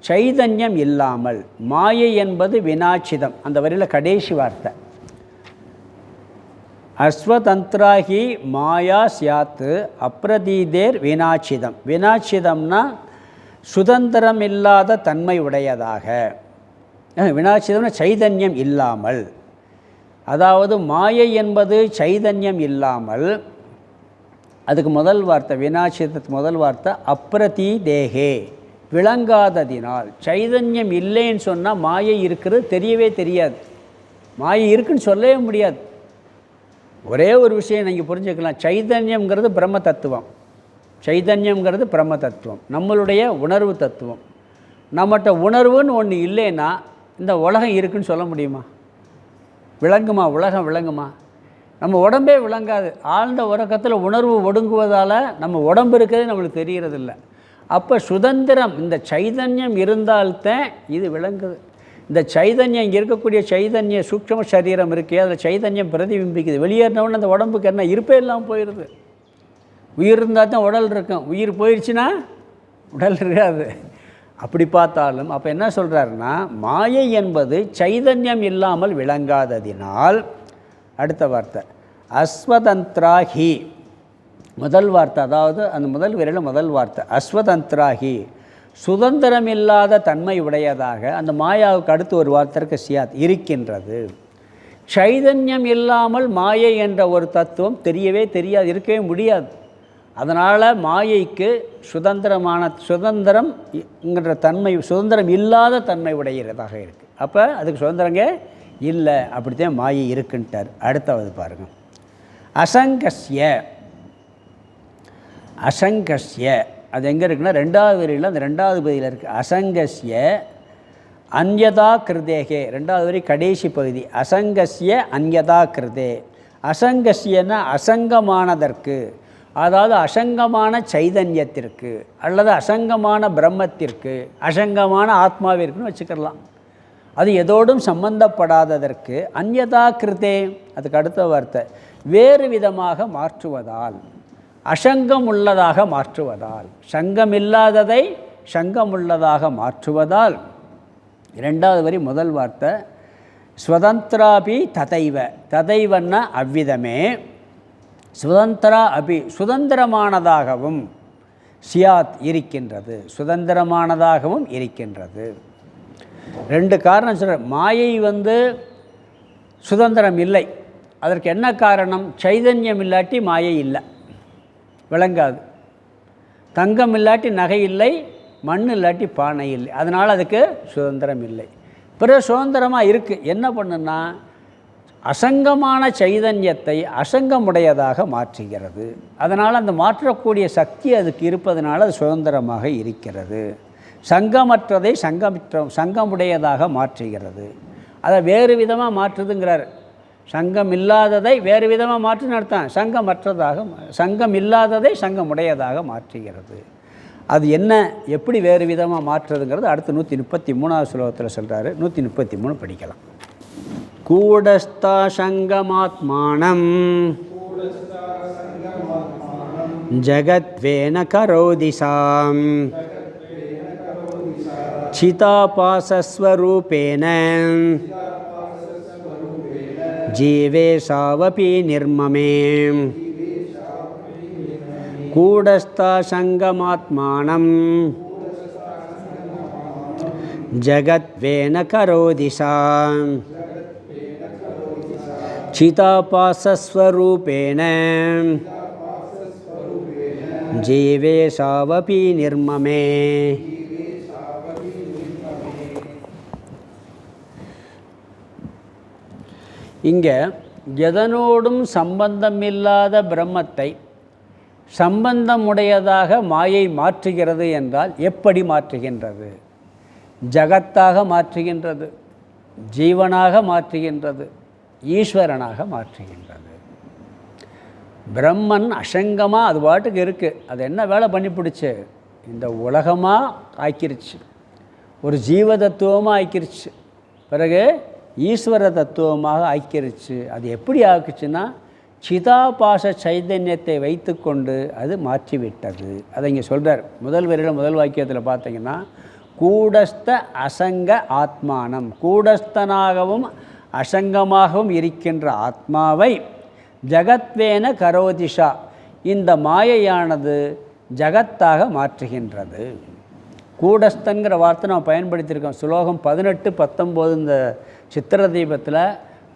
சைதன்யம் இல்லாமல். மாயை என்பது வினாச்சிதம். அந்த வரியில் கடைசி வார்த்தை அஸ்வதந்திராஹி மாயா சியாத்து அப்ரதீதேர் வினாச்சிதம். வினாச்சிதம்னா சுதந்திரம் இல்லாத தன்மை உடையதாக. வினாச்சிதம்னா சைதன்யம் இல்லாமல். அதாவது மாயை என்பது சைதன்யம் இல்லாமல். அதுக்கு முதல் வார்த்தை, வினாச்சிதத்துக்கு முதல் வார்த்தை அப்ரதீதேகே, விளங்காததினால். சைதன்யம் இல்லைன்னு சொன்னால் மாயை இருக்கிறது தெரியவே தெரியாது. மாயை இருக்குன்னு சொல்லவே முடியாது. ஒரே ஒரு விஷயம் நீங்கள் புரிஞ்சுக்கலாம், சைதன்யம்ங்கிறது பிரம்ம தத்துவம். சைதன்யம்ங்கிறது பிரம்ம தத்துவம், நம்மளுடைய உணர்வு தத்துவம். நம்மகிட்ட உணர்வுன்னு ஒன்று இல்லைன்னா இந்த உலகம் இருக்குன்னு சொல்ல முடியுமா? விளங்குமா? உலகம் விளங்குமா? நம்ம உடம்பே விளங்காது. ஆழ்ந்த உறக்கத்தில் உணர்வு ஒடுங்குவதால் நம்ம உடம்பு இருக்கிறதே நம்மளுக்கு தெரிகிறதில்ல. அப்போ சுதந்திரம், இந்த சைதன்யம் இருந்தால்தான் இது விளங்குது. இந்த சைதன்யம், இங்கே இருக்கக்கூடிய சைதன்ய சூக்ஷ்ம சரீரம் இருக்கே, அதில் சைதன்யம் பிரதிபிம்பிக்குது. வெளியேறினவுடனே அந்த உடம்புக்கு என்ன இருப்பே இல்லாமல் போயிடுது. உயிர் இருந்தால் தான் உடல் இருக்கும், உயிர் போயிடுச்சுன்னா உடல் இருக்காது. அப்படி பார்த்தாலும் அப்போ என்ன சொல்கிறாருன்னா, மாயை என்பது சைதன்யம் இல்லாமல் விளங்காததினால். அடுத்த வார்த்தை அஸ்வதந்திராஹி, முதல் வார்த்தை, அதாவது அந்த முதல் வரியில் முதல் வார்த்தை அஸ்வதந்திராஹி, சுதந்திரம் இல்லாத தன்மை உடையதாக. அந்த மாயாவுக்கு அடுத்து ஒரு வார்த்தைக்கு சியாத், இருக்கின்றது. சைதன்யம் இல்லாமல் மாயை என்ற ஒரு தத்துவம் தெரியவே தெரியாது, இருக்கவே முடியாது. அதனால் மாயைக்கு சுதந்திரம்ங்கிற தன்மை, சுதந்திரம் இல்லாத தன்மை உடையதாக இருக்குது. அப்போ அதுக்கு சுதந்திரங்க இல்லை, அப்படித்தான் மாயை இருக்குன்ட்டார். அடுத்தாவது பாருங்கள், அசங்கஸ்ய. அசங்கஸ்ய அது எங்கே இருக்குன்னா, ரெண்டாவது வரியில், அந்த ரெண்டாவது பகுதியில் இருக்குது. அசங்கஸ்ய அந்யதா கிருதேகே, ரெண்டாவது வரி கடைசி பகுதி. அசங்கஸ்ய அந்யதா கிருதே. அசங்கஸ்யன்னா அசங்கமானதற்கு, அதாவது அசங்கமான சைதன்யத்திற்கு அல்லது அசங்கமான பிரம்மத்திற்கு, அசங்கமான ஆத்மாவிற்குன்னு வச்சுக்கலாம். அது எதோடும் சம்பந்தப்படாததற்கு. அந்யதா கிருதே, அதுக்கு அடுத்த வார்த்தை வேறு விதமாக மாற்றுவதால், அசங்கம் உள்ளதாக மாற்றுவதால், சங்கமில்லாததை சங்கமுள்ளதாக மாற்றுவதால். இரண்டாவது வரி முதல் வார்த்தை ஸ்வதந்திராபி ததைவ, ததைவன்னா அவ்விதமே, சுதந்திரா அபி சுதந்திரமானதாகவும், சியாத் இருக்கின்றது, சுதந்திரமானதாகவும் இருக்கின்றது. ரெண்டு காரணம் சொல்கிற. மாயை சுதந்திரம் இல்லை. அதற்கு என்ன காரணம்? சைதன்யம் இல்லாட்டி மாயை இல்லை, விளங்காது. தங்கம் இல்லாட்டி நகை இல்லை, மண் இல்லாட்டி பானை இல்லை. அதனால் அதுக்கு சுதந்திரம் இல்லை. பிறகு சுதந்திரமாக இருக்குது. என்ன பண்ணுன்னா அசங்கமான சைதன்யத்தை அசங்கமுடையதாக மாற்றுகிறது. அதனால் அந்த மாற்றக்கூடிய சக்தி அதுக்கு இருப்பதனால அது சுதந்திரமாக இருக்கிறது. சங்கமற்றதை சங்கமுடையதாக மாற்றுகிறது. அதை வேறு விதமாக மாற்றுதுங்கிறார். சங்கம் இல்லாததை வேறு விதமாக மாற்றுன்னு அர்த்தம். சங்கம் இல்லாததை சங்கமுடையதாக மாற்றுகிறது. அது என்ன, எப்படி வேறு விதமாக மாற்றுறதுங்கிறது அடுத்து 133வது ஸ்லோகத்தில் சொல்கிறாரு. 133 படிக்கலாம். கூடஸ்தா சங்கமாத்மானம் ஜகத்வேன கரோதிசாம் சிதாபாசஸ்வரூபேன ஜீவேஷாவபி நிர்மமே. கூடஸ்தா சங்கமாத்மானம் ஜகத்வேன கரோதிசாம் சிதாபாசஸ்வரூபேன ஜீவேஷாவபி நிர்மமே. இங்கே எதனோடும் சம்பந்தமில்லாத பிரம்மத்தை சம்பந்தமுடையதாக மாயை மாற்றுகிறது என்றால் எப்படி மாற்றுகின்றது? ஜகத்தாக மாற்றுகின்றது, ஜீவனாக மாற்றுகின்றது, ஈஸ்வரனாக மாற்றுகின்றது. பிரம்மன் அசங்கமாக அது பாட்டுக்கு இருக்குது. அது என்ன வேலை பண்ணி பிடிச்சி இந்த உலகமாக ஆக்கிருச்சு, ஒரு ஜீவ தத்துவமாக ஆக்கிருச்சு, பிறகு ஈஸ்வர தத்துவமாக ஆக்கிருச்சு. அது எப்படி ஆக்குச்சுன்னா சிதாபாச சைதன்யத்தை வைத்து கொண்டு அது மாற்றிவிட்டது. அதை இங்கே சொல்கிறார். முதல் வரியில் முதல் வாக்கியத்தில் பார்த்தீங்கன்னா கூடஸ்த அசங்க ஆத்மானம், கூடஸ்தனாகவும் அசங்கமாகவும் இருக்கின்ற ஆத்மாவை ஜகத்வேன கரோதிஷா, இந்த மாயையானது ஜகத்தாக மாற்றுகின்றது. கூடஸ்தன்கிற வார்த்தை நம்ம பயன்படுத்தியிருக்கோம். ஸ்லோகம் 18, 19 இந்த சித்திர தீபத்தில்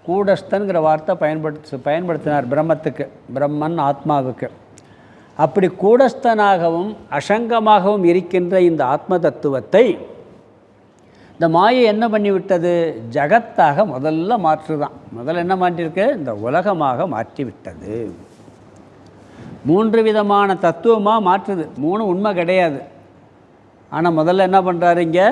கூடஸ்தன்கிற வார்த்தை பயன்படுத்தினார் பிரம்மத்துக்கு, பிரம்மன் ஆத்மாவுக்கு. அப்படி கூடஸ்தனாகவும் அசங்கமாகவும் இருக்கின்ற இந்த ஆத்ம தத்துவத்தை இந்த மாயை என்ன பண்ணிவிட்டது? ஜகத்தாக முதல்ல மாற்றுதான். முதல்ல என்ன மாற்றிருக்கு? இந்த உலகமாக மாற்றிவிட்டது. 3 விதமான தத்துவமாக மாற்றுது. 3 உண்மை கிடையாது. ஆனால் முதல்ல என்ன பண்ணுறாரு? இங்கே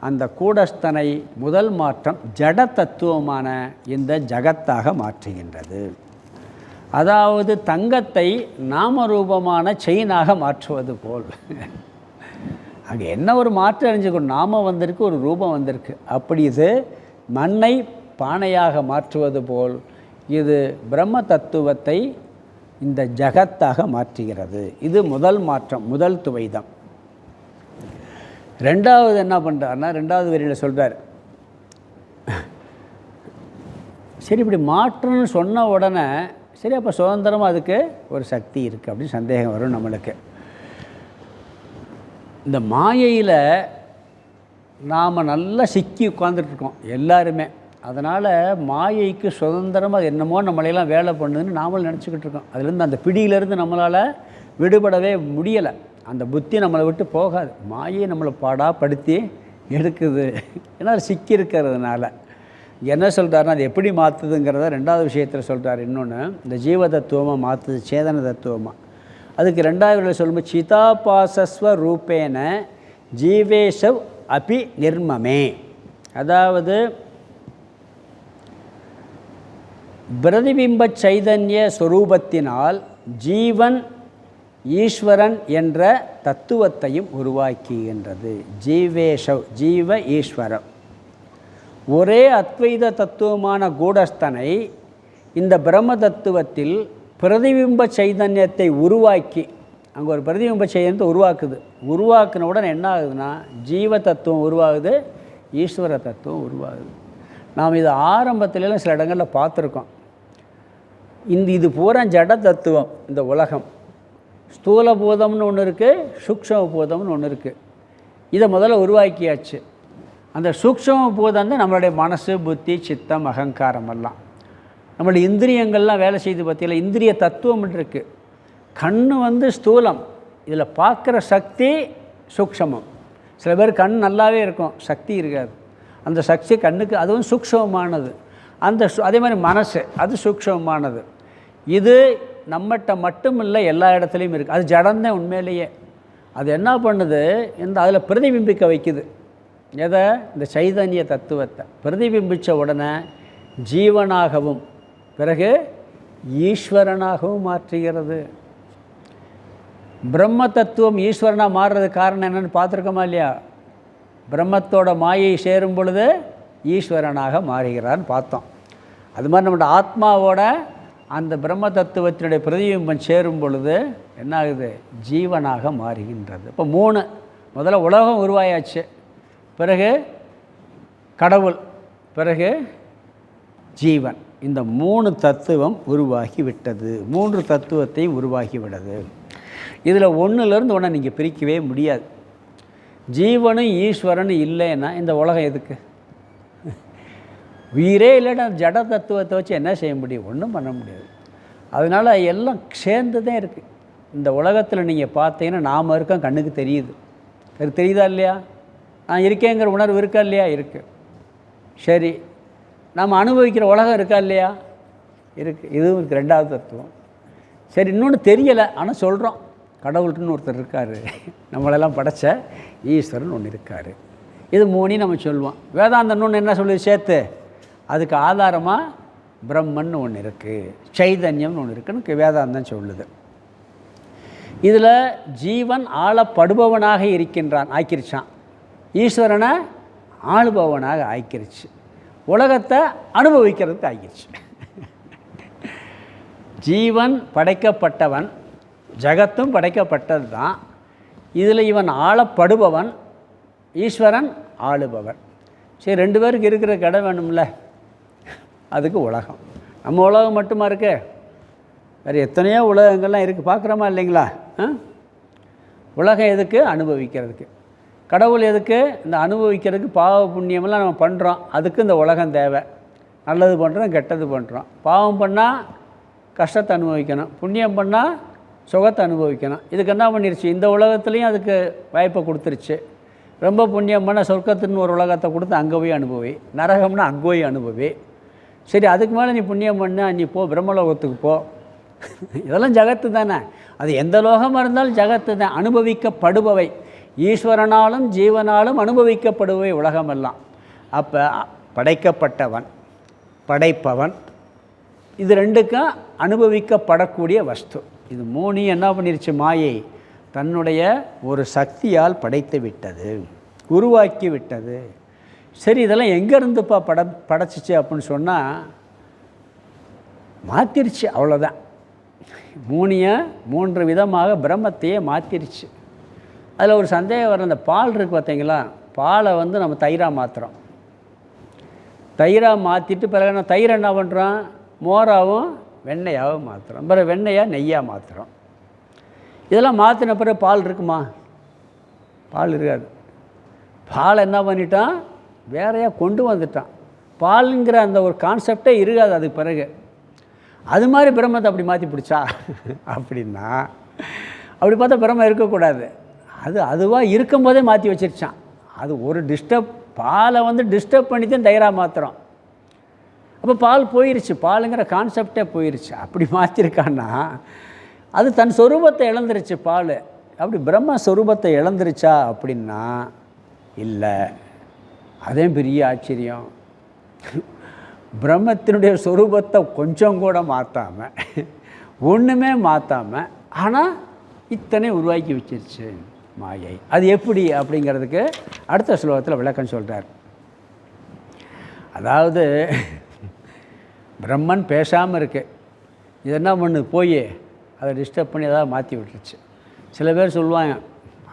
அந்த கூடஸ்தனை முதல் மாற்றம் ஜட தத்துவமான இந்த ஜகத்தாக மாற்றுகின்றது. அதாவது தங்கத்தை நாமரூபமான செயினாக மாற்றுவது போல். அங்கே என்ன ஒரு மாற்றம் அறிஞ்சுக்கணும்? நாமம் வந்திருக்கு, ஒரு ரூபம் வந்திருக்கு. அப்படி இது மண்ணை பானையாக மாற்றுவது போல் இது பிரம்ம தத்துவத்தை இந்த ஜகத்தாக மாற்றுகிறது. இது முதல் மாற்றம், முதல் துவைதம். ரெண்டாவது என்ன பண்ணுறாருன்னா, ரெண்டாவது வரியில் சொல்கிறார், சரி இப்படி மாற்றம்னு சொன்ன உடனே சரி அப்போ சுதந்திரமாக அதுக்கு ஒரு சக்தி இருக்குது அப்படின்னு சந்தேகம் வரும் நம்மளுக்கு. இந்த மாயையில் நாம் நல்லா சிக்கி உட்காந்துட்ருக்கோம் எல்லாருமே. அதனால் மாயைக்கு சுதந்திரமாக அது என்னமோ நம்மளையெல்லாம் வேலை பண்ணுதுன்னு நாமளும் நினச்சிக்கிட்டு இருக்கோம். அதுலேருந்து அந்த பிடியிலேருந்து நம்மளால் விடுபடவே முடியலை. அந்த புத்தி நம்மளை விட்டு போகாது. மாயை நம்மளை பாடாப்படுத்தி எடுக்குது. ஏன்னா அது சிக்கி இருக்கிறதுனால. என்ன சொல்கிறாருன்னா அது எப்படி மாற்றுதுங்கிறத ரெண்டாவது விஷயத்தில் சொல்கிறார். இன்னொன்று இந்த ஜீவ தத்துவமாக மாற்றுது, சேதன தத்துவமாக. அதுக்கு ரெண்டாவது சொல்லும்போது சிதாபாசஸ்வ ரூபேன ஜீவேஷவ் அபி நிர்மமே. அதாவது பிரதிபிம்ப சைதன்ய ஸ்வரூபத்தினால் ஜீவன் ஈஸ்வரன் என்ற தத்துவத்தையும் உருவாக்குகின்றது. ஜீவேஷவ், ஜீவ ஈஸ்வரம். ஒரே அத்வைத தத்துவமான கூடஸ்தனை இந்த பிரம்ம தத்துவத்தில் பிரதிபிம்ப சைதன்யத்தை உருவாக்கி, அங்கே ஒரு பிரதிபிம்ப சைதன்யத்தை உருவாக்குது. உருவாக்குன உடனே என்ன ஆகுதுன்னா ஜீவ தத்துவம் உருவாகுது, ஈஸ்வர தத்துவம் உருவாகுது. நாம் இது ஆரம்பத்துலலாம் சில இடங்களில் பார்த்துருக்கோம். இது பூரா ஜட தத்துவம். இந்த உலகம் ஸ்தூல பூதம்னு ஒன்று இருக்குது, சூக்ஷ்ம பூதம்னு ஒன்று இருக்குது. இதை முதல்ல உருவாக்கியாச்சு. அந்த சூக்ஷ்ம பூதம் தான் நம்மளுடைய மனசு, புத்தி, சித்தம், அகங்காரம் எல்லாம். நம்மளுடைய இந்திரியங்கள்லாம் வேலை செய்து பார்த்தீங்களா, இந்திரிய தத்துவம் இருக்குது. கண் ஸ்தூலம், இதில் பார்க்குற சக்தி சூக்ஷ்மம். சில பேர் கண் நல்லாவே இருக்கும், சக்தி இருக்காது. அந்த சக்தி கண்ணுக்கு அதுவும் சூக்ஷ்மமானது. அதே மாதிரி மனசு அது சூக்ஷ்மமானது. இது நம்மகிட்ட மட்டும் இல்லை, எல்லா இடத்துலையும் இருக்குது. அது ஜடம்தான் உண்மையிலேயே. அது என்ன பண்ணுது, அதில் பிரதிபிம்பிக்க வைக்குது. எதை? இந்த சைதன்ய தத்துவத்தை பிரதிபிம்பித்த உடனே ஜீவனாகவும் பிறகு ஈஸ்வரனாகவும் மாற்றுகிறது. பிரம்ம தத்துவம் ஈஸ்வரனாக மாறுறதுக்கு காரணம் என்னென்னு பார்த்துருக்கோமா இல்லையா? பிரம்மத்தோட மாயை சேரும் பொழுது ஈஸ்வரனாக மாறுகிறான்னு பார்த்தோம். அது மாதிரி நம்மளோட ஆத்மாவோட அந்த பிரம்ம தத்துவத்தினுடைய பிரதிபிம்பம் சேரும் பொழுது என்ன ஆகுது? ஜீவனாக மாறுகின்றது. இப்போ 3, முதல்ல உலகம் உருவாயாச்சு, பிறகு கடவுள், பிறகு ஜீவன். இந்த 3 தத்துவம் உருவாகி விட்டது. 3 தத்துவத்தை உருவாகி விடுது. இதில் ஒன்றுலேருந்து ஒன்றை நீங்கள் பிரிக்கவே முடியாது. ஜீவனும் ஈஸ்வரனும் இல்லைன்னா இந்த உலகம் எதுக்கு? உயிரே இல்லைன்னா ஜட தத்துவத்தை வச்சு என்ன செய்ய முடியும்? ஒன்றும் பண்ண முடியாது. அதனால் எல்லாம் சேர்ந்து தான் இருக்குது. இந்த உலகத்தில் நீங்கள் பார்த்தீங்கன்னா நாம் இருக்கோம், கண்ணுக்கு தெரியுது. தெரியுதா இல்லையா? நான் இருக்கேங்கிற உணர்வு இருக்கா இல்லையா? இருக்குது. சரி, நாம் அனுபவிக்கிற உலகம் இருக்கா இல்லையா? இருக்குது. இதுவும் இருக்குது, 2வது தத்துவம். சரி, இன்னொன்று தெரியலை, ஆனால் சொல்கிறோம் கடவுள்னு ஒருத்தர் இருக்கார், நம்மளெல்லாம் படைச்ச ஈஸ்வரன் ஒன்று இருக்கார். இது 3 நம்ம சொல்லுவோம். வேதாந்தம் ஒன்று என்ன சொல்லுது சேர்த்து? அதுக்கு ஆதாரமாக பிரம்மன் ஒன்று இருக்குது, சைதன்யம்னு ஒன்று இருக்குன்னு வேதாந்தம் சொல்லுது. இதில் ஜீவன் ஆளப்படுபவனாக இருக்கின்றான், ஆக்கிருச்சான். ஈஸ்வரனை ஆளுபவனாக ஆக்கிருச்சு. உலகத்தை அனுபவிக்கிறதுக்கு ஆக்கிருச்சு. ஜீவன் படைக்கப்பட்டவன், ஜகத்தும் படைக்கப்பட்டது தான். இதில் இவன் ஆளப்படுபவன், ஈஸ்வரன் ஆளுபவன். சரி, 2 பேருக்கு இருக்கிற கடை வேணும்ல, அதுக்கு உலகம். நம்ம உலகம் மட்டுமா இருக்கு? வேறு எத்தனையோ உலகங்கள்லாம் இருக்குது, பார்க்குறோமா இல்லைங்களா? உலகம் எதுக்கு? அனுபவிக்கிறதுக்கு. கடவுள் எதுக்கு? இந்த அனுபவிக்கிறதுக்கு. பாவ புண்ணியமெல்லாம் நம்ம பண்ணுறோம், அதுக்கு இந்த உலகம் தேவை. நல்லது பண்ணுறோம், கெட்டது பண்ணுறோம். பாவம் பண்ணால் கஷ்டத்தை அனுபவிக்கணும், புண்ணியம் பண்ணால் சுகத்தை அனுபவிக்கணும். இதுக்கு என்ன பண்ணிருச்சு? இந்த உலகத்துலேயும் அதுக்கு வாய்ப்பை கொடுத்துருச்சு. ரொம்ப புண்ணியம் பண்ணால் சொர்க்கத்துன்னு ஒரு உலகத்தை கொடுத்து அங்கே போய் அனுபவி, நரகம்னா அங்கே போய் அனுபவி. சரி, அதுக்கு மேலே நீ புண்ணியம் பண்ண, நீ போ பிரம்மலோகத்துக்கு போ. இதெல்லாம் ஜகத்து தானே. அது எந்த லோகமாக இருந்தாலும் ஜகத்து தான். அனுபவிக்கப்படுபவை, ஈஸ்வரனாலும் ஜீவனாலும் அனுபவிக்கப்படுபவை உலகமெல்லாம். அப்போ படைக்கப்பட்டவன், படைப்பவன், இது 2க்கும் அனுபவிக்கப்படக்கூடிய வஸ்து. இது 3 என்ன பண்ணிருச்சு? மாயை தன்னுடைய ஒரு சக்தியால் படைத்து விட்டது, உருவாக்கி விட்டது. சரி, இதெல்லாம் எங்கேருந்துப்பா படைச்சிச்சு அப்படின்னு சொன்னால் மாற்றிருச்சு, அவ்வளோதான். 3 விதமாக பிரம்மத்தையே மாற்றிருச்சு. அதில் ஒரு சந்தேகம் வர, அந்த பால் இருக்குது பார்த்தீங்களா, பாலை நம்ம தயிராக மாற்றுறோம். தயிராக மாற்றிட்டு பிறகு நான் தயிரை என்ன பண்ணுறோம்? மோராகவும் வெண்ணெயாகவும் மாற்றுறோம். பிறகு வெண்ணெயாக நெய்யாக மாற்றுறோம். இதெல்லாம் மாற்றின பிறகு பால் இருக்குமா? பால் இருக்காது. பால் என்ன பண்ணிட்டான்? வேறையாக கொண்டு வந்துட்டான். பாலுங்கிற அந்த ஒரு கான்செப்டே இருக்காது அதுக்கு பிறகு. அது மாதிரி பிரம்மத்தை அப்படி மாற்றி பிடிச்சா அப்படின்னா, அப்படி பார்த்தா பிரம்மம் இருக்கக்கூடாது. அதுவாக இருக்கும்போதே மாற்றி வச்சிருச்சான். அது ஒரு பாலை டிஸ்டர்ப் பண்ணி தான் தயிராக மாற்றுறோம். அப்போ பால் போயிருச்சு, பாலுங்கிற கான்செப்டே போயிருச்சு. அப்படி மாற்றிருக்கான்னா அது தன் சொரூபத்தை இழந்துருச்சு பால். அப்படி பிரம்ம சொரூபத்தை இழந்துருச்சா அப்படின்னா இல்லை. அதே பெரிய ஆச்சரியம். பிரம்மத்தினுடைய சொரூபத்தை கொஞ்சம் கூட மாற்றாமல், ஒன்றுமே மாற்றாமல், ஆனால் இத்தனை உருவாக்கி வச்சிருச்சு மாயை. அது எப்படி அப்படிங்கிறதுக்கு அடுத்த ஸ்லோகத்தில் விளக்கம் சொல்கிறார். அதாவது பிரம்மன் பேசாமல் இருக்கு, இது என்ன பண்ணுது? போய் அதை டிஸ்டர்ப் பண்ணி ஏதாவது மாற்றி விட்டுருச்சு. சில பேர் சொல்லுவாங்க,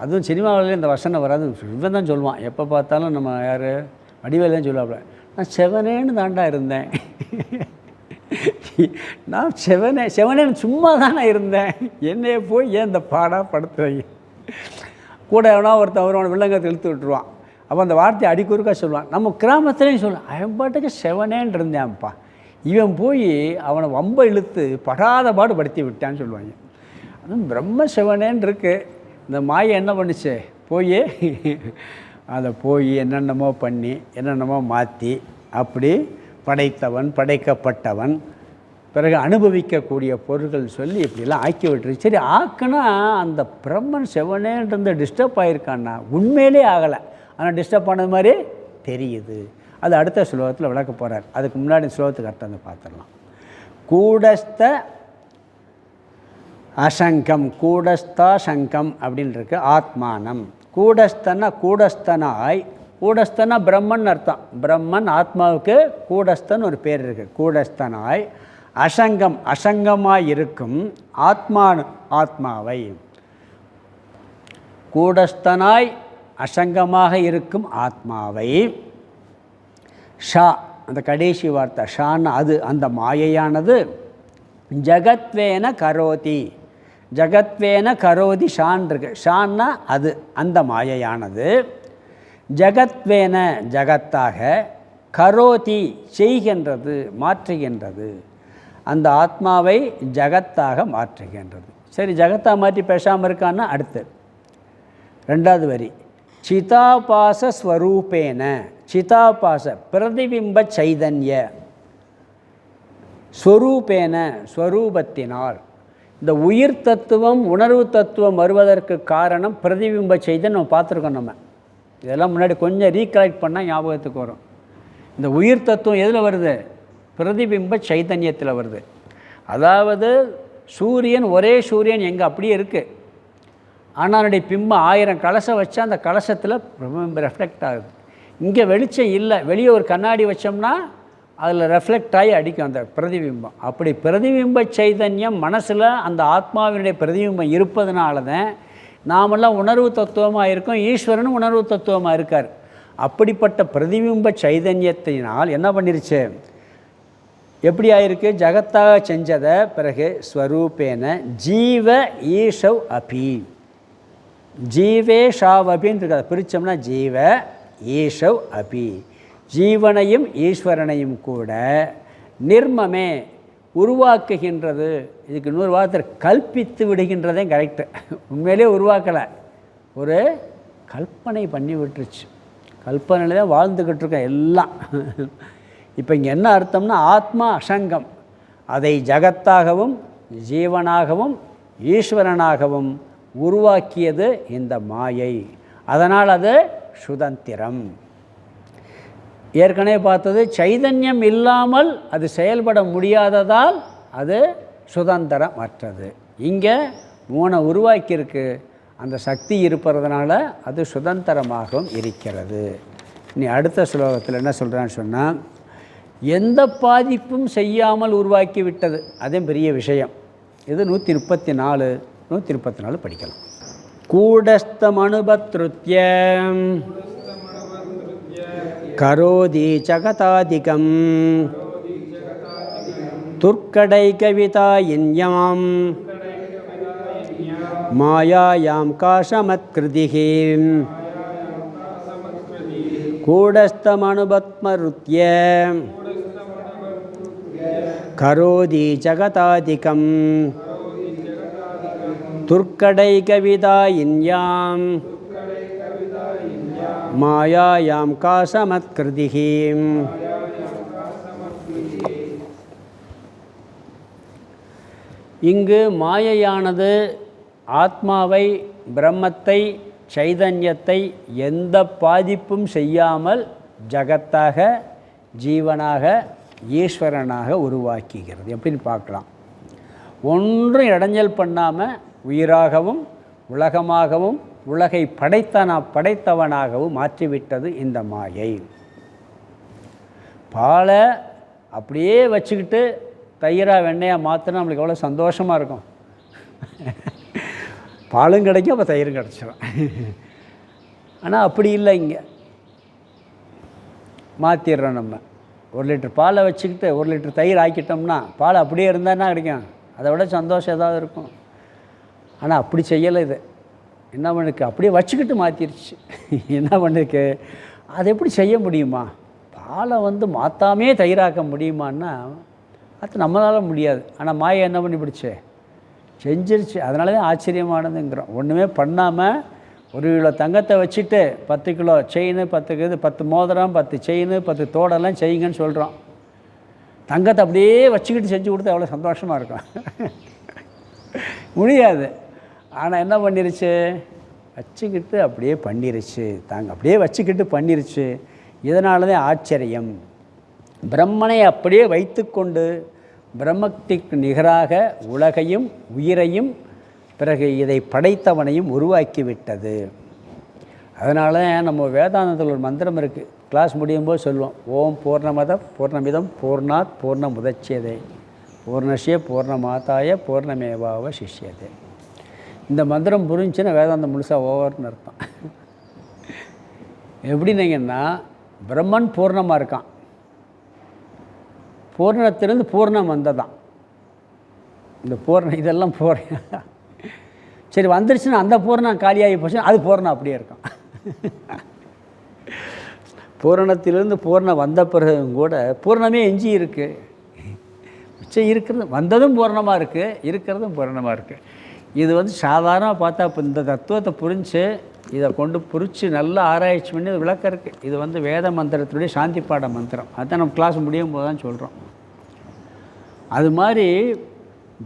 அதுவும் சினிமாவிலே இந்த வசனம் வராது, இவன் தான் சொல்லுவான். எப்போ பார்த்தாலும் நம்ம யார் வடிவேல் தான் சொல்லுவாப்புல, நான் செவனேன்னு தாண்டா இருந்தேன். நான் செவனேன்னு சும்மா தானே இருந்தேன். என்னைய போய் ஏன் இந்த பாடாக படுத்துறீங்க? கூட எவனா ஒருத்தன் அவரோட வில்லங்கத்தை இழுத்து விட்டுருவான். அப்போ அந்த வார்த்தையை அடிக்குறுக்கா சொல்லுவான். நம்ம கிராமத்துலேயும் சொல்லுவான், அவன் பாட்டுக்கு செவனேன்னு இருந்தேன்ப்பா, இவன் போய் அவனை வம்ப இழுத்து படாத பாடு படுத்தி விட்டான்னு சொல்லுவாங்க. அதுவும் பிரம்ம சிவனேன்னு இருக்குது. இந்த மாயை என்ன பண்ணுச்சு, போய் அதை போய் என்னென்னமோ பண்ணி என்னென்னமோ மாற்றி அப்படி படைத்தவன் படைக்கப்பட்டவன் பிறகு அனுபவிக்கக்கூடிய பொருட்கள் சொல்லி இப்படிலாம் ஆக்கி விட்டுருக்கு. சரி, ஆக்குனா அந்த பிரம்மன் செவனேன்றது டிஸ்டர்ப் ஆகிருக்கான்னா உண்மையிலே ஆகலை, ஆனால் டிஸ்டர்ப் ஆனது மாதிரி தெரியுது. அது அடுத்த ஸ்லோகத்தில் விளக்க போகிறார். அதுக்கு முன்னாடி ஸ்லோகத்துக்கு அர்த்தம் வந்து பார்த்துடலாம். கூடஸ்த அசங்கம், கூடஸ்தா சங்கம் அப்படின்னு இருக்கு. ஆத்மானம் கூடஸ்தனா கூடஸ்தனாய், கூடஸ்தனா பிரம்மன் அர்த்தம். பிரம்மன் ஆத்மாவுக்கு கூடஸ்தன் ஒரு பேர் இருக்குது. கூடஸ்தனாய் அசங்கம், அசங்கமாய் இருக்கும் ஆத்மாவை, கூடஸ்தனாய் அசங்கமாக இருக்கும் ஆத்மாவை, ஷா அந்த கடைசி வார்த்தை ஷான்னு அது அந்த மாயையானது ஜகத்வேன கரோதி, ஜகத்வேன கரோதி ஷான் இருக்கு. ஷான்னா அது அந்த மாயையானது ஜகத்வேன ஜகத்தாக, கரோதி செய்கின்றது மாற்றுகின்றது, அந்த ஆத்மாவை ஜகத்தாக மாற்றுகின்றது. சரி, ஜகத்தாக மாற்றி பேசாமல் இருக்கான்னா அடுத்து ரெண்டாவது வரி சிதாபாச ஸ்வரூபேன, சிதாபாச பிரதிபிம்ப சைதன்ய, ஸ்வரூபேன ஸ்வரூபத்தினால். இந்த உயிர் தத்துவம் உணர்வு தத்துவம் வருவதற்கு காரணம் பிரதிபிம்ப சைதன்யம். நம்ம பார்த்துருக்கோம். நம்ம இதெல்லாம் முன்னாடி கொஞ்சம் ரீகலெக்ட் பண்ணால் ஞாபகத்துக்கு வரும். இந்த உயிர் தத்துவம் எதில் வருது? பிரதிபிம்ப சைதன்யத்தில் வருது. அதாவது சூரியன், ஒரே சூரியன் எங்கே அப்படியே இருக்குது, ஆனால் அதனுடைய பிம்பம் 1000 கலசம் வச்சா அந்த கலசத்தில் பிரதிபிம்பம் ரெஃப்ளெக்ட் ஆகுது. இங்கே வெளிச்சம் இல்லை, வெளியே ஒரு கண்ணாடி வச்சோம்னா அதில் ரெஃப்ளெக்ட் ஆகி அடிக்கும் அந்த பிரதிபிம்பம். அப்படி பிரதிபிம்ப சைதன்யம் மனசில் அந்த ஆத்மாவினுடைய பிரதிபிம்பம் இருப்பதனால தான் நாமெல்லாம் உணர்வு தத்துவமாக இருக்கோம், ஈஸ்வரனும் உணர்வு தத்துவமாக இருக்கார். அப்படிப்பட்ட பிரதிபிம்ப சைதன்யத்தினால் என்ன பண்ணிருச்சு, எப்படி ஆயிருக்கு, ஜகத்தாக செஞ்சதை பிறகு ஸ்வரூபேன ஜீவ ஈஷவ் அபி, ஜீவே ஷாவ் அபின்னு இருக்காது, பிரித்தோம்னா ஜீவ ஈஷவ் அபி, ஜீவனையும் ஈஸ்வரனையும் கூட நிர்மமே உருவாக்குகின்றது. இதுக்கு இன்னொரு வார்த்தை கல்பித்து விடுகின்றதே கரெக்டு. உண்மையிலே உருவாக்கலை, ஒரு கல்பனை பண்ணி விட்டுருச்சு. கல்பனையில் தான் வாழ்ந்துக்கிட்டு இருக்கேன் எல்லாம். இப்போ இங்கே என்ன அர்த்தம்னா ஆத்மா அசங்கம், அதை ஜகத்தாகவும் ஜீவனாகவும் ஈஸ்வரனாகவும் உருவாக்கியது இந்த மாயை. அதனால் அது சுதந்திரம். ஏற்கனவே பார்த்தது சைதன்யம் இல்லாமல் அது செயல்பட முடியாததால் அது சுதந்திரமற்றது. இங்கே 3 உருவாக்கியிருக்கு, அந்த சக்தி இருப்பதுனால அது சுதந்திரமாகவும் இருக்கிறது. நீ அடுத்த ஸ்லோகத்தில் என்ன சொல்கிறான்னு சொன்னால், எந்த பாதிப்பும் செய்யாமல் உருவாக்கி விட்டது, அதே பெரிய விஷயம். இது 134 134 படிக்கலாம். கூடஸ்தம் அனுபத்ருத்யம் கரோதி ஜகதாதிகம் துர்க்கடைகவிதாயின்யாம் மாயாயாம் காஷமத்கிருதிஹி கூடஸ்தமனுபத்மருத்ய கரோதி ஜகதாதிகம் துர்க்கடைகவிதாயின்யாம் மாயாயாம் காசமத்கிருதிஹி. இங்கு மாயையானது ஆத்மாவை, பிரம்மத்தை, சைதன்யத்தை எந்த பாதிப்பும் செய்யாமல் ஜகத்தாக, ஜீவனாக, ஈஸ்வரனாக உருவாக்குகிறது. எப்படின்னு பார்க்கலாம். ஒன்றும் இடைஞ்சல் பண்ணாமல் உயிராகவும் உலகமாகவும் உலகை படைத்தவனாகவும் மாற்றிவிட்டது இந்த மாயை. பாலை அப்படியே வச்சுக்கிட்டு தயிராக வெண்ணையாக மாற்றினா நம்மளுக்கு எவ்வளோ சந்தோஷமாக இருக்கும். பாலும் கிடைக்கும், அப்போ தயிரும் கிடச்சிடும். ஆனால் அப்படி இல்லை. இங்கே மாற்றிடுறோம். நம்ம 1 லிட்டர் பாலை வச்சுக்கிட்டு 1 லிட்டர் தயிர் ஆக்கிட்டோம்னா பால் அப்படியே இருந்தால் என்ன கிடைக்கும்? அதை விட சந்தோஷம் ஏதாவது இருக்கும். ஆனால் அப்படி செய்யலை. இது என்ன பண்ணுக்கு அப்படியே வச்சுக்கிட்டு மாற்றிருச்சு. என்ன பண்ணுக்கு அதை எப்படி செய்ய முடியுமா? பாலை மாற்றாமே தயிராக்க முடியுமான்னா அது நம்மளால் முடியாது. ஆனால் மாயை என்ன பண்ணி பிடிச்சே செஞ்சிருச்சு. அதனால தான் ஆச்சரியமானதுங்கிறோம். ஒன்றுமே பண்ணாமல் 1 கிலோ தங்கத்தை வச்சுட்டு 10 கிலோ செயின், 10 மோதிரம், 10 செயின், 10 தோடெல்லாம் செய்யுங்கன்னு சொல்கிறோம். தங்கத்தை அப்படியே வச்சுக்கிட்டு செஞ்சு கொடுத்து அவ்வளோ சந்தோஷமாக இருக்கும். முடியாது. ஆனால் என்ன பண்ணிருச்சு? வச்சுக்கிட்டு அப்படியே பண்ணிருச்சு. அப்படியே வச்சுக்கிட்டு பண்ணிருச்சு. இதனால தான் ஆச்சரியம். பிரம்மனை அப்படியே வைத்து கொண்டு பிரம்மத்திற்கு நிகராக உலகையும் உயிரையும் பிறகு இதை படைத்தவனையும் உருவாக்கிவிட்டது. அதனால தான் நம்ம வேதாந்தத்தில் ஒரு மந்திரம் இருக்குது. கிளாஸ் முடியும் போது சொல்லுவோம், ஓம் பூர்ணமிதம் பூர்ணாத் பூர்ணமுதட்சியதே பூர்ணஸ்ய பூர்ணமாதாய பூர்ணமேவாவ சிஷ்யதே. இந்த மந்திரம் புரிஞ்சுன்னா வேதாந்தம் முழுசாக ஓவர்னு அர்த்தம். எப்படின்னீங்கன்னா பிரம்மன் பூர்ணமாக இருக்கான். பூர்ணத்திலிருந்து பூர்ணம் வந்ததான். இந்த இதெல்லாம் சரி வந்துருச்சுன்னா அந்த பூர்ணம் காலியாகி போச்சு, அது பூர்ணம் அப்படியே இருக்கும். பூரணத்திலிருந்து பூர்ணம் வந்த பிறகும் கூட பூர்ணமே எஞ்சி இருக்குது. மிச்சம் இருக்கிறது வந்ததும் பூர்ணமாக இருக்குது, இருக்கிறதும் பூர்ணமாக இருக்குது. இது சாதாரணமாக பார்த்தா இப்போ இந்த தத்துவத்தை புரிஞ்சு இதை கொண்டு புரித்து நல்லா ஆராய்ச்சி பண்ணி அது விளக்கம் இருக்குது. இது வேத மந்திரத்துடைய சாந்தி பாட மந்திரம். அதுதான் நம்ம கிளாஸ் முடியும் போது தான் சொல்கிறோம். அது மாதிரி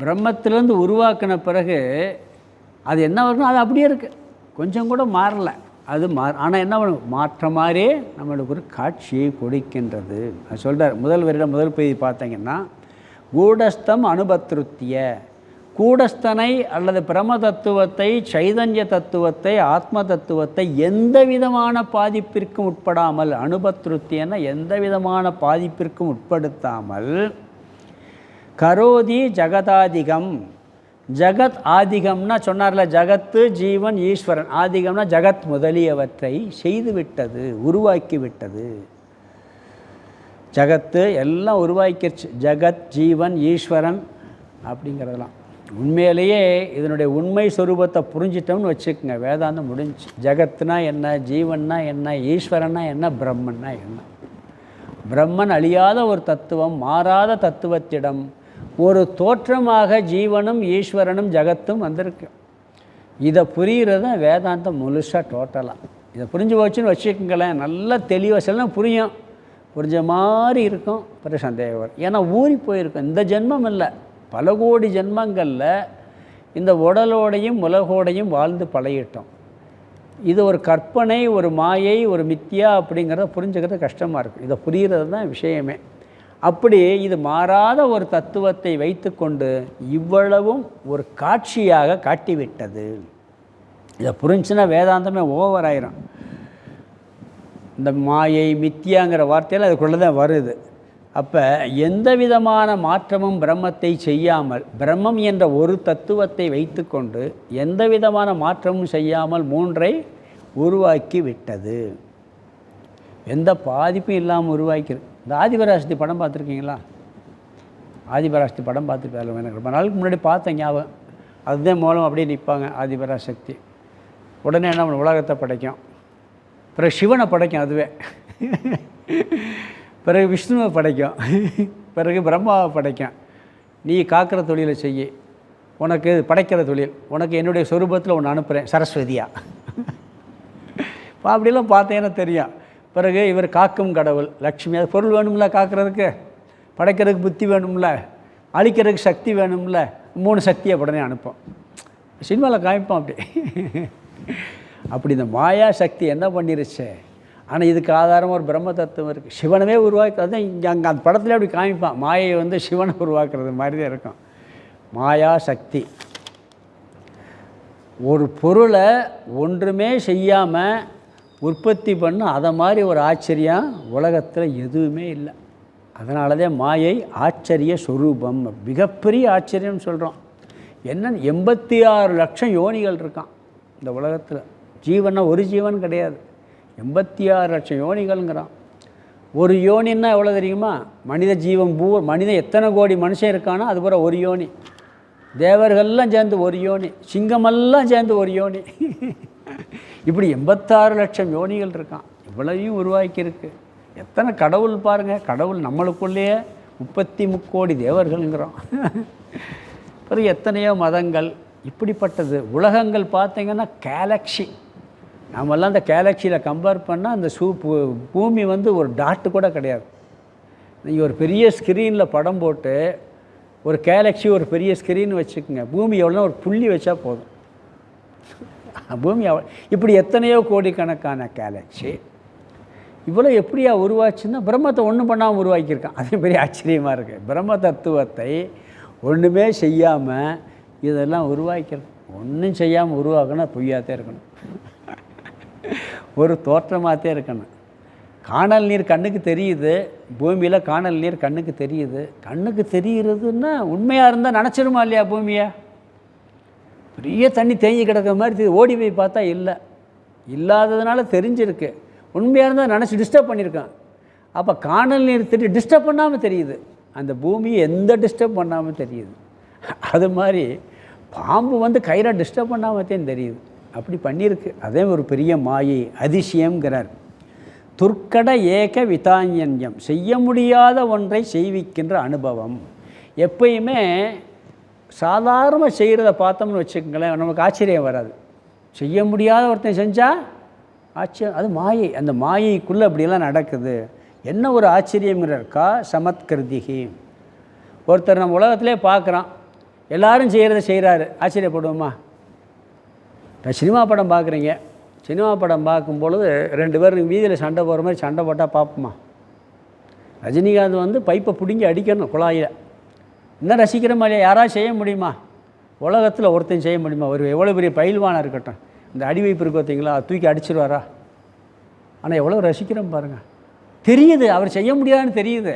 பிரம்மத்திலேருந்து உருவாக்கின பிறகு அது என்ன வரணும்? அது அப்படியே இருக்குது, கொஞ்சம் கூட மாறலை. அது ஆனால் என்ன பண்ணும்? மாற்ற மாதிரியே நம்மளுக்கு ஒரு காட்சியை கொடுக்கின்றது. அது சொல்கிறார் முதல் பகுதி பார்த்தீங்கன்னா, கூடஸ்தம் அனுபத்ருத்திய, கூடஸ்தனை அல்லது பிரம தத்துவத்தை, சைதன்ய தத்துவத்தை, ஆத்ம தத்துவத்தை எந்த விதமான பாதிப்பிற்கும் உட்படாமல், அனுபத்ருத்தியன எந்த விதமான பாதிப்பிற்கும் உட்படுத்தாமல், கரோதி ஜகதாதிகம், ஜகத் ஆதிகம்னா சொன்னார்ல, ஜகத்து ஜீவன் ஈஸ்வரன், ஆதிகம்னா ஜகத் முதலியவற்றை செய்துவிட்டது, உருவாக்கிவிட்டது. ஜகத்து எல்லாம் உருவாக்கிடுச்சு. ஜகத் ஜீவன் ஈஸ்வரன் அப்படிங்கிறதெல்லாம் உண்மையிலேயே இதனுடைய உண்மை சொரூபத்தை புரிஞ்சிட்டோம்னு வச்சுக்கோங்க, வேதாந்தம் முடிஞ்சு. ஜகத்துனா என்ன, ஜீவன்னா என்ன, ஈஸ்வரன்னா என்ன, பிரம்மன்னா என்ன. பிரம்மன் அழியாத ஒரு தத்துவம், மாறாத தத்துவத்திடம் ஒரு தோற்றமாக ஜீவனும் ஈஸ்வரனும் ஜகத்தும் வந்திருக்கு. இதை புரிகிறது தான் வேதாந்தம் முழுசாக டோட்டலாக. இதை புரிஞ்சு போச்சுன்னு வச்சுக்கோங்களேன், நல்லா தெளிவாக சொல்லலாம், புரியும். புரிஞ்ச மாதிரி இருக்கும், பிறகு சந்தேகம் வரும். ஏன்னா ஊறி போயிருக்கும். இந்த ஜென்மம் இல்லை, பல கோடி ஜென்மங்களில் இந்த உடலோடையும் உலகோடையும் வாழ்ந்து பழகிட்டோம். இது ஒரு கற்பனை, ஒரு மாயை, ஒரு மித்தியா அப்படிங்கிறத புரிஞ்சுக்கிறது கஷ்டமாக இருக்கும். இதை புரிகிறது தான் விஷயமே. அப்படி இது மாறாத ஒரு தத்துவத்தை வைத்து கொண்டு இவ்வளவும் ஒரு காட்சியாக காட்டிவிட்டது. இதை புரிஞ்சுன்னா வேதாந்தமே ஓவர் ஆயிரும். இந்த மாயை மித்தியாங்கிற வார்த்தையில் அதுக்குள்ளே தான் வருது. அப்போ எந்த விதமான மாற்றமும் பிரம்மத்தை செய்யாமல், பிரம்மம் என்ற ஒரு தத்துவத்தை வைத்து கொண்டு எந்த விதமான மாற்றமும் செய்யாமல் 3ஐ உருவாக்கி விட்டது. எந்த பாதிப்பும் இல்லாமல் உருவாக்கிது. இந்த ஆதிபராசக்தி படம் பார்த்துருக்கீங்களா? ஆதிபராசக்தி படம் பார்த்துருப்பாரு. எனக்கு ரொம்ப நாளுக்கு முன்னாடி பார்த்தேன் ஞாபகம். அதுதான் மூலம் அப்படியே நிற்பாங்க ஆதிபராசக்தி. உடனே என்ன பண்ண, உலகத்தை படைக்கும், பிறகு சிவனை படைக்கும், அதுவே பிறகு விஷ்ணுவை படைக்கும், பிறகு பிரம்மாவை படைக்கும். நீ காக்கிற தொழிலை செய்ய, உனக்கு படைக்கிற தொழில், உனக்கு என்னுடைய சொரூபத்தில் ஒன்று அனுப்புகிறேன் சரஸ்வதியா. அப்படிலாம் பார்த்தேன்னா தெரியும். பிறகு இவர் காக்கும் கடவுள் லக்ஷ்மி. அது பொருள் வேணும்ல, காக்கிறதுக்கு, படைக்கிறதுக்கு புத்தி வேணும்ல, அழிக்கிறதுக்கு சக்தி வேணும்ல, 3 சக்தியை உடனே அனுப்போம். சினிமாவில் காமிப்போம் அப்படி. அப்படி இந்த மாயா சக்தி என்ன பண்ணிருச்சு. ஆனால் இதுக்கு ஆதாரமாக ஒரு பிரம்ம தத்துவம் இருக்குது. சிவனவே உருவாக்குறது தான் இங்கே அங்கே அந்த படத்தில் அப்படி காமிப்பான். மாயை சிவனை உருவாக்குறது மாதிரி தான் இருக்கும். மாயா சக்தி ஒரு பொருளை ஒன்றுமே செய்யாமல் உற்பத்தி பண்ண, அதை மாதிரி ஒரு ஆச்சரியம் உலகத்தில் எதுவுமே இல்லை. அதனால தான் மாயை ஆச்சரிய சொரூபம், மிகப்பெரிய ஆச்சரியம்னு சொல்கிறோம். என்னன்னு 86 லட்சம் யோனிகள் இருக்கான் இந்த உலகத்தில். ஜீவன்னா ஒரு ஜீவன் கிடையாது, 86 லட்சம் யோனிகள்ங்கிறான். ஒரு யோனின்னா எவ்வளோ தெரியுமா? மனித ஜீவன் மனிதன் எத்தனை கோடி மனுஷன் இருக்கானோ அது போல் ஒரு யோனி. தேவர்கள்லாம் சேர்ந்து ஒரு யோனி, சிங்கமெல்லாம் சேர்ந்து ஒரு யோனி. இப்படி 86 லட்சம் யோனிகள் இருக்கான். இவ்வளவையும் உருவாக்கியிருக்கு. எத்தனை கடவுள் பாருங்கள். கடவுள் நம்மளுக்குள்ளேயே 33 கோடி தேவர்கள்ங்கிறோம். அப்புறம் எத்தனையோ மதங்கள். இப்படிப்பட்டது உலகங்கள் பார்த்திங்கன்னா கேலக்ஸி. நாமெல்லாம் அந்த கேலக்ஸியில் கம்பேர் பண்ணால் அந்த பூமி வந்து ஒரு டாட்டு கூட கிடையாது. நீங்கள் ஒரு பெரிய ஸ்க்ரீனில் படம் போட்டு ஒரு கேலக்ஸி ஒரு பெரிய ஸ்க்ரீன் வச்சுக்கோங்க, பூமி எவ்வளோ ஒரு புள்ளி வச்சா போதும். பூமி இப்படி எத்தனையோ கோடிக்கணக்கான கேலக்ஸி. இவ்வளோ எப்படியா உருவாச்சுன்னா பிரம்மத்தை ஒன்றும் பண்ணாமல் உருவாக்கியிருக்கான். அதே பெரிய ஆச்சரியமாக இருக்குது. பிரம்ம தத்துவத்தை ஒன்றுமே செய்யாமல் இதெல்லாம் உருவாக்கிறது. ஒன்றும் செய்யாமல் உருவாக்கணும் பொய்யாத்தே இருக்கணும், ஒரு தோற்றமாகத்தே இருக்கணும். காணல் நீர் கண்ணுக்கு தெரியுது, பூமியில் காணல் நீர் கண்ணுக்கு தெரியுது. கண்ணுக்கு தெரிகிறதுன்னா உண்மையாக இருந்தால் நினச்சிருமா இல்லையா? பூமியை பெரிய தண்ணி தேங்கி கிடக்கிற மாதிரி ஓடி போய் பார்த்தா இல்லை, இல்லாததுனால தெரிஞ்சிருக்கு. உண்மையாக இருந்தால் நினச்சி டிஸ்டர்ப் பண்ணியிருக்கான். அப்போ காணல் நீர் டிஸ்டர்ப் பண்ணாமல் தெரியுது, அந்த பூமியை எந்த டிஸ்டர்ப் பண்ணாமல் தெரியுது. அது மாதிரி பாம்பு வந்து கயிறை டிஸ்டர்ப் பண்ணாமத்தேன்னு தெரியுது. அப்படி பண்ணியிருக்கு. அதே ஒரு பெரிய மாயை, அதிசயங்கிறார். துர்க்கட ஏக விதான்யம், செய்ய முடியாத ஒன்றை செய்விக்கின்ற அனுபவம். எப்பயுமே சாதாரண செய்கிறத பார்த்தோம்னு வச்சுக்கோங்களேன், நமக்கு ஆச்சரியம் வராது. செய்ய முடியாத ஒருத்தன் செஞ்சால் ஆச்சரியம், அது மாயை. அந்த மாயைக்குள்ளே அப்படியெல்லாம் நடக்குது. என்ன ஒரு ஆச்சரியங்கிறார். கா சமத்கிருதிகி. ஒருத்தர் நம்ம உலகத்திலே பார்க்குறான், எல்லோரும் செய்கிறத செய்கிறாரு, ஆச்சரியப்படுவோமா? இப்போ சினிமா படம் பார்க்குறீங்க, சினிமா படம் பார்க்கும்பொழுது 2 பேர் வீதியில் சண்டை போகிற மாதிரி சண்டை போட்டால் பார்ப்போமா? ரஜினிகாந்த் வந்து பைப்பை பிடுங்கி அடிக்கணும் குழாயில். இன்னும் ரசிக்கிறோமா இல்லையா? யாராவது செய்ய முடியுமா? உலகத்தில் ஒருத்தன் செய்ய முடியுமா? ஒரு எவ்வளோ பெரிய பயில்வானாக இருக்கட்டும், இந்த அடி வைப்பு இருக்கு பார்த்தீங்களா, தூக்கி அடிச்சிருவாரா? ஆனால் எவ்வளோ ரசிக்கிறோம் பாருங்கள். தெரியுது அவர் செய்ய முடியாதுன்னு தெரியுது,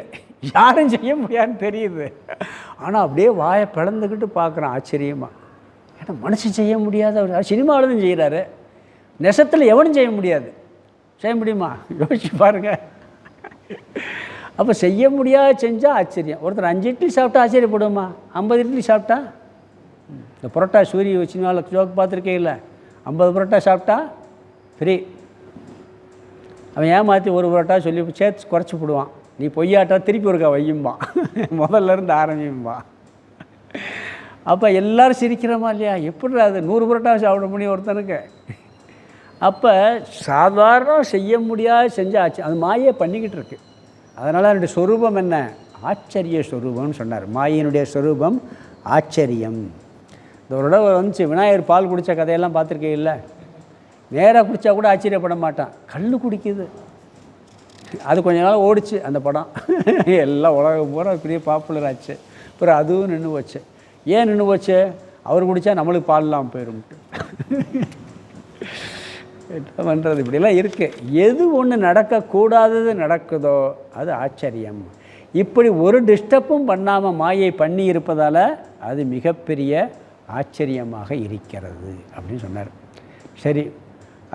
யாரும் செய்ய முடியாதுன்னு தெரியுது. ஆனால் அப்படியே வாயை பிளந்துக்கிட்டு பார்க்குறான் ஆச்சரியமாக. ஏன்னா மனுஷன் செய்ய முடியாத அவர் சினிமாவில் தான் செய்கிறாரு, நெசத்தில் எவனும் செய்ய முடியாது. செய்ய முடியுமா? யோசிச்சு பாருங்கள். அப்போ செய்ய முடியாத செஞ்சால் ஆச்சரியம். ஒருத்தர் 5 இட்லி சாப்பிட்டா ஆச்சரியப்படுமா? 50 இட்லி சாப்பிட்டா? இந்த புரோட்டா சூரிய சினிமாவில் ஜோக் பார்த்துருக்கே இல்லை, 50 புரோட்டா சாப்பிட்டா ஃப்ரீ. அவன் ஏமாற்றி ஒரு புரோட்டா சொல்லி சேர்த்து குறைச்சி போடுவான். நீ பொய்யாட்டா திருப்பி ஒருக்கா வையும்பான், முதல்ல இருந்து ஆரம்பியும்பான். அப்போ எல்லோரும் சிரிக்கிறோமா இல்லையா? எப்படி அது 100 புரோட்டா சாப்பிட முடியும் ஒருத்தனுக்கு? அப்போ சாதாரண செய்ய முடியாது செஞ்சால் ஆச்சு, அது மாயே பண்ணிக்கிட்டு இருக்கு. அதனால் என்னுடைய ஸ்வரூபம் என்ன? ஆச்சரிய ஸ்வரூபம்னு சொன்னார். மாயினுடைய ஸ்வரூபம் ஆச்சரியம். இந்த ஒரு தடவை வந்துச்சு, விநாயகர் பால் குடித்த கதையெல்லாம் பார்த்துருக்கே இல்லை? நேராக குடித்தா கூட ஆச்சரியப்பட மாட்டான், கல் குடிக்குது. அது கொஞ்ச நாள் ஓடிச்சு அந்த படம், எல்லாம் உலகம் பூரா பெரிய பாப்புலர் ஆச்சு. அப்புறம் அதுவும் நின்று போச்சு. ஏன் நின்று போச்சு? அவர் குடித்தா நம்மளுக்கு பால் இல்லாமல் போயிடும்ட்டு. என்ன பண்ணுறது? இப்படிலாம் இருக்குது. எது ஒன்று நடக்கக்கூடாதது நடக்குதோ அது ஆச்சரியம். இப்படி ஒரு டிஸ்டர்பும் பண்ணாமல் மாயை பண்ணி இருப்பதால் அது மிகப்பெரிய ஆச்சரியமாக இருக்கிறது அப்படின்னு சொன்னார். சரி,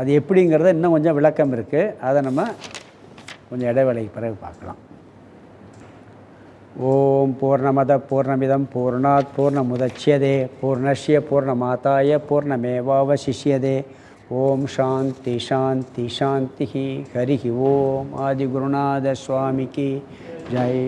அது எப்படிங்கிறத இன்னும் கொஞ்சம் விளக்கம் இருக்குது, அதை நம்ம கொஞ்சம் இடைவேளைக்கு பிறகு பார்க்கலாம். ஓம் பூர்ணமத பூர்ணமிதம் பூர்ணாத் பூர்ணமுதச்யதே பூர்ணஸ்ய பூர்ணமாதாய பூர்ணமேவாவசிஷ்யதே. ஓம் சாந்தி சாந்தி சாந்தி. ஹரி ஓம். ஆதிகுருநாத சுவாமிக்கு ஜெய்.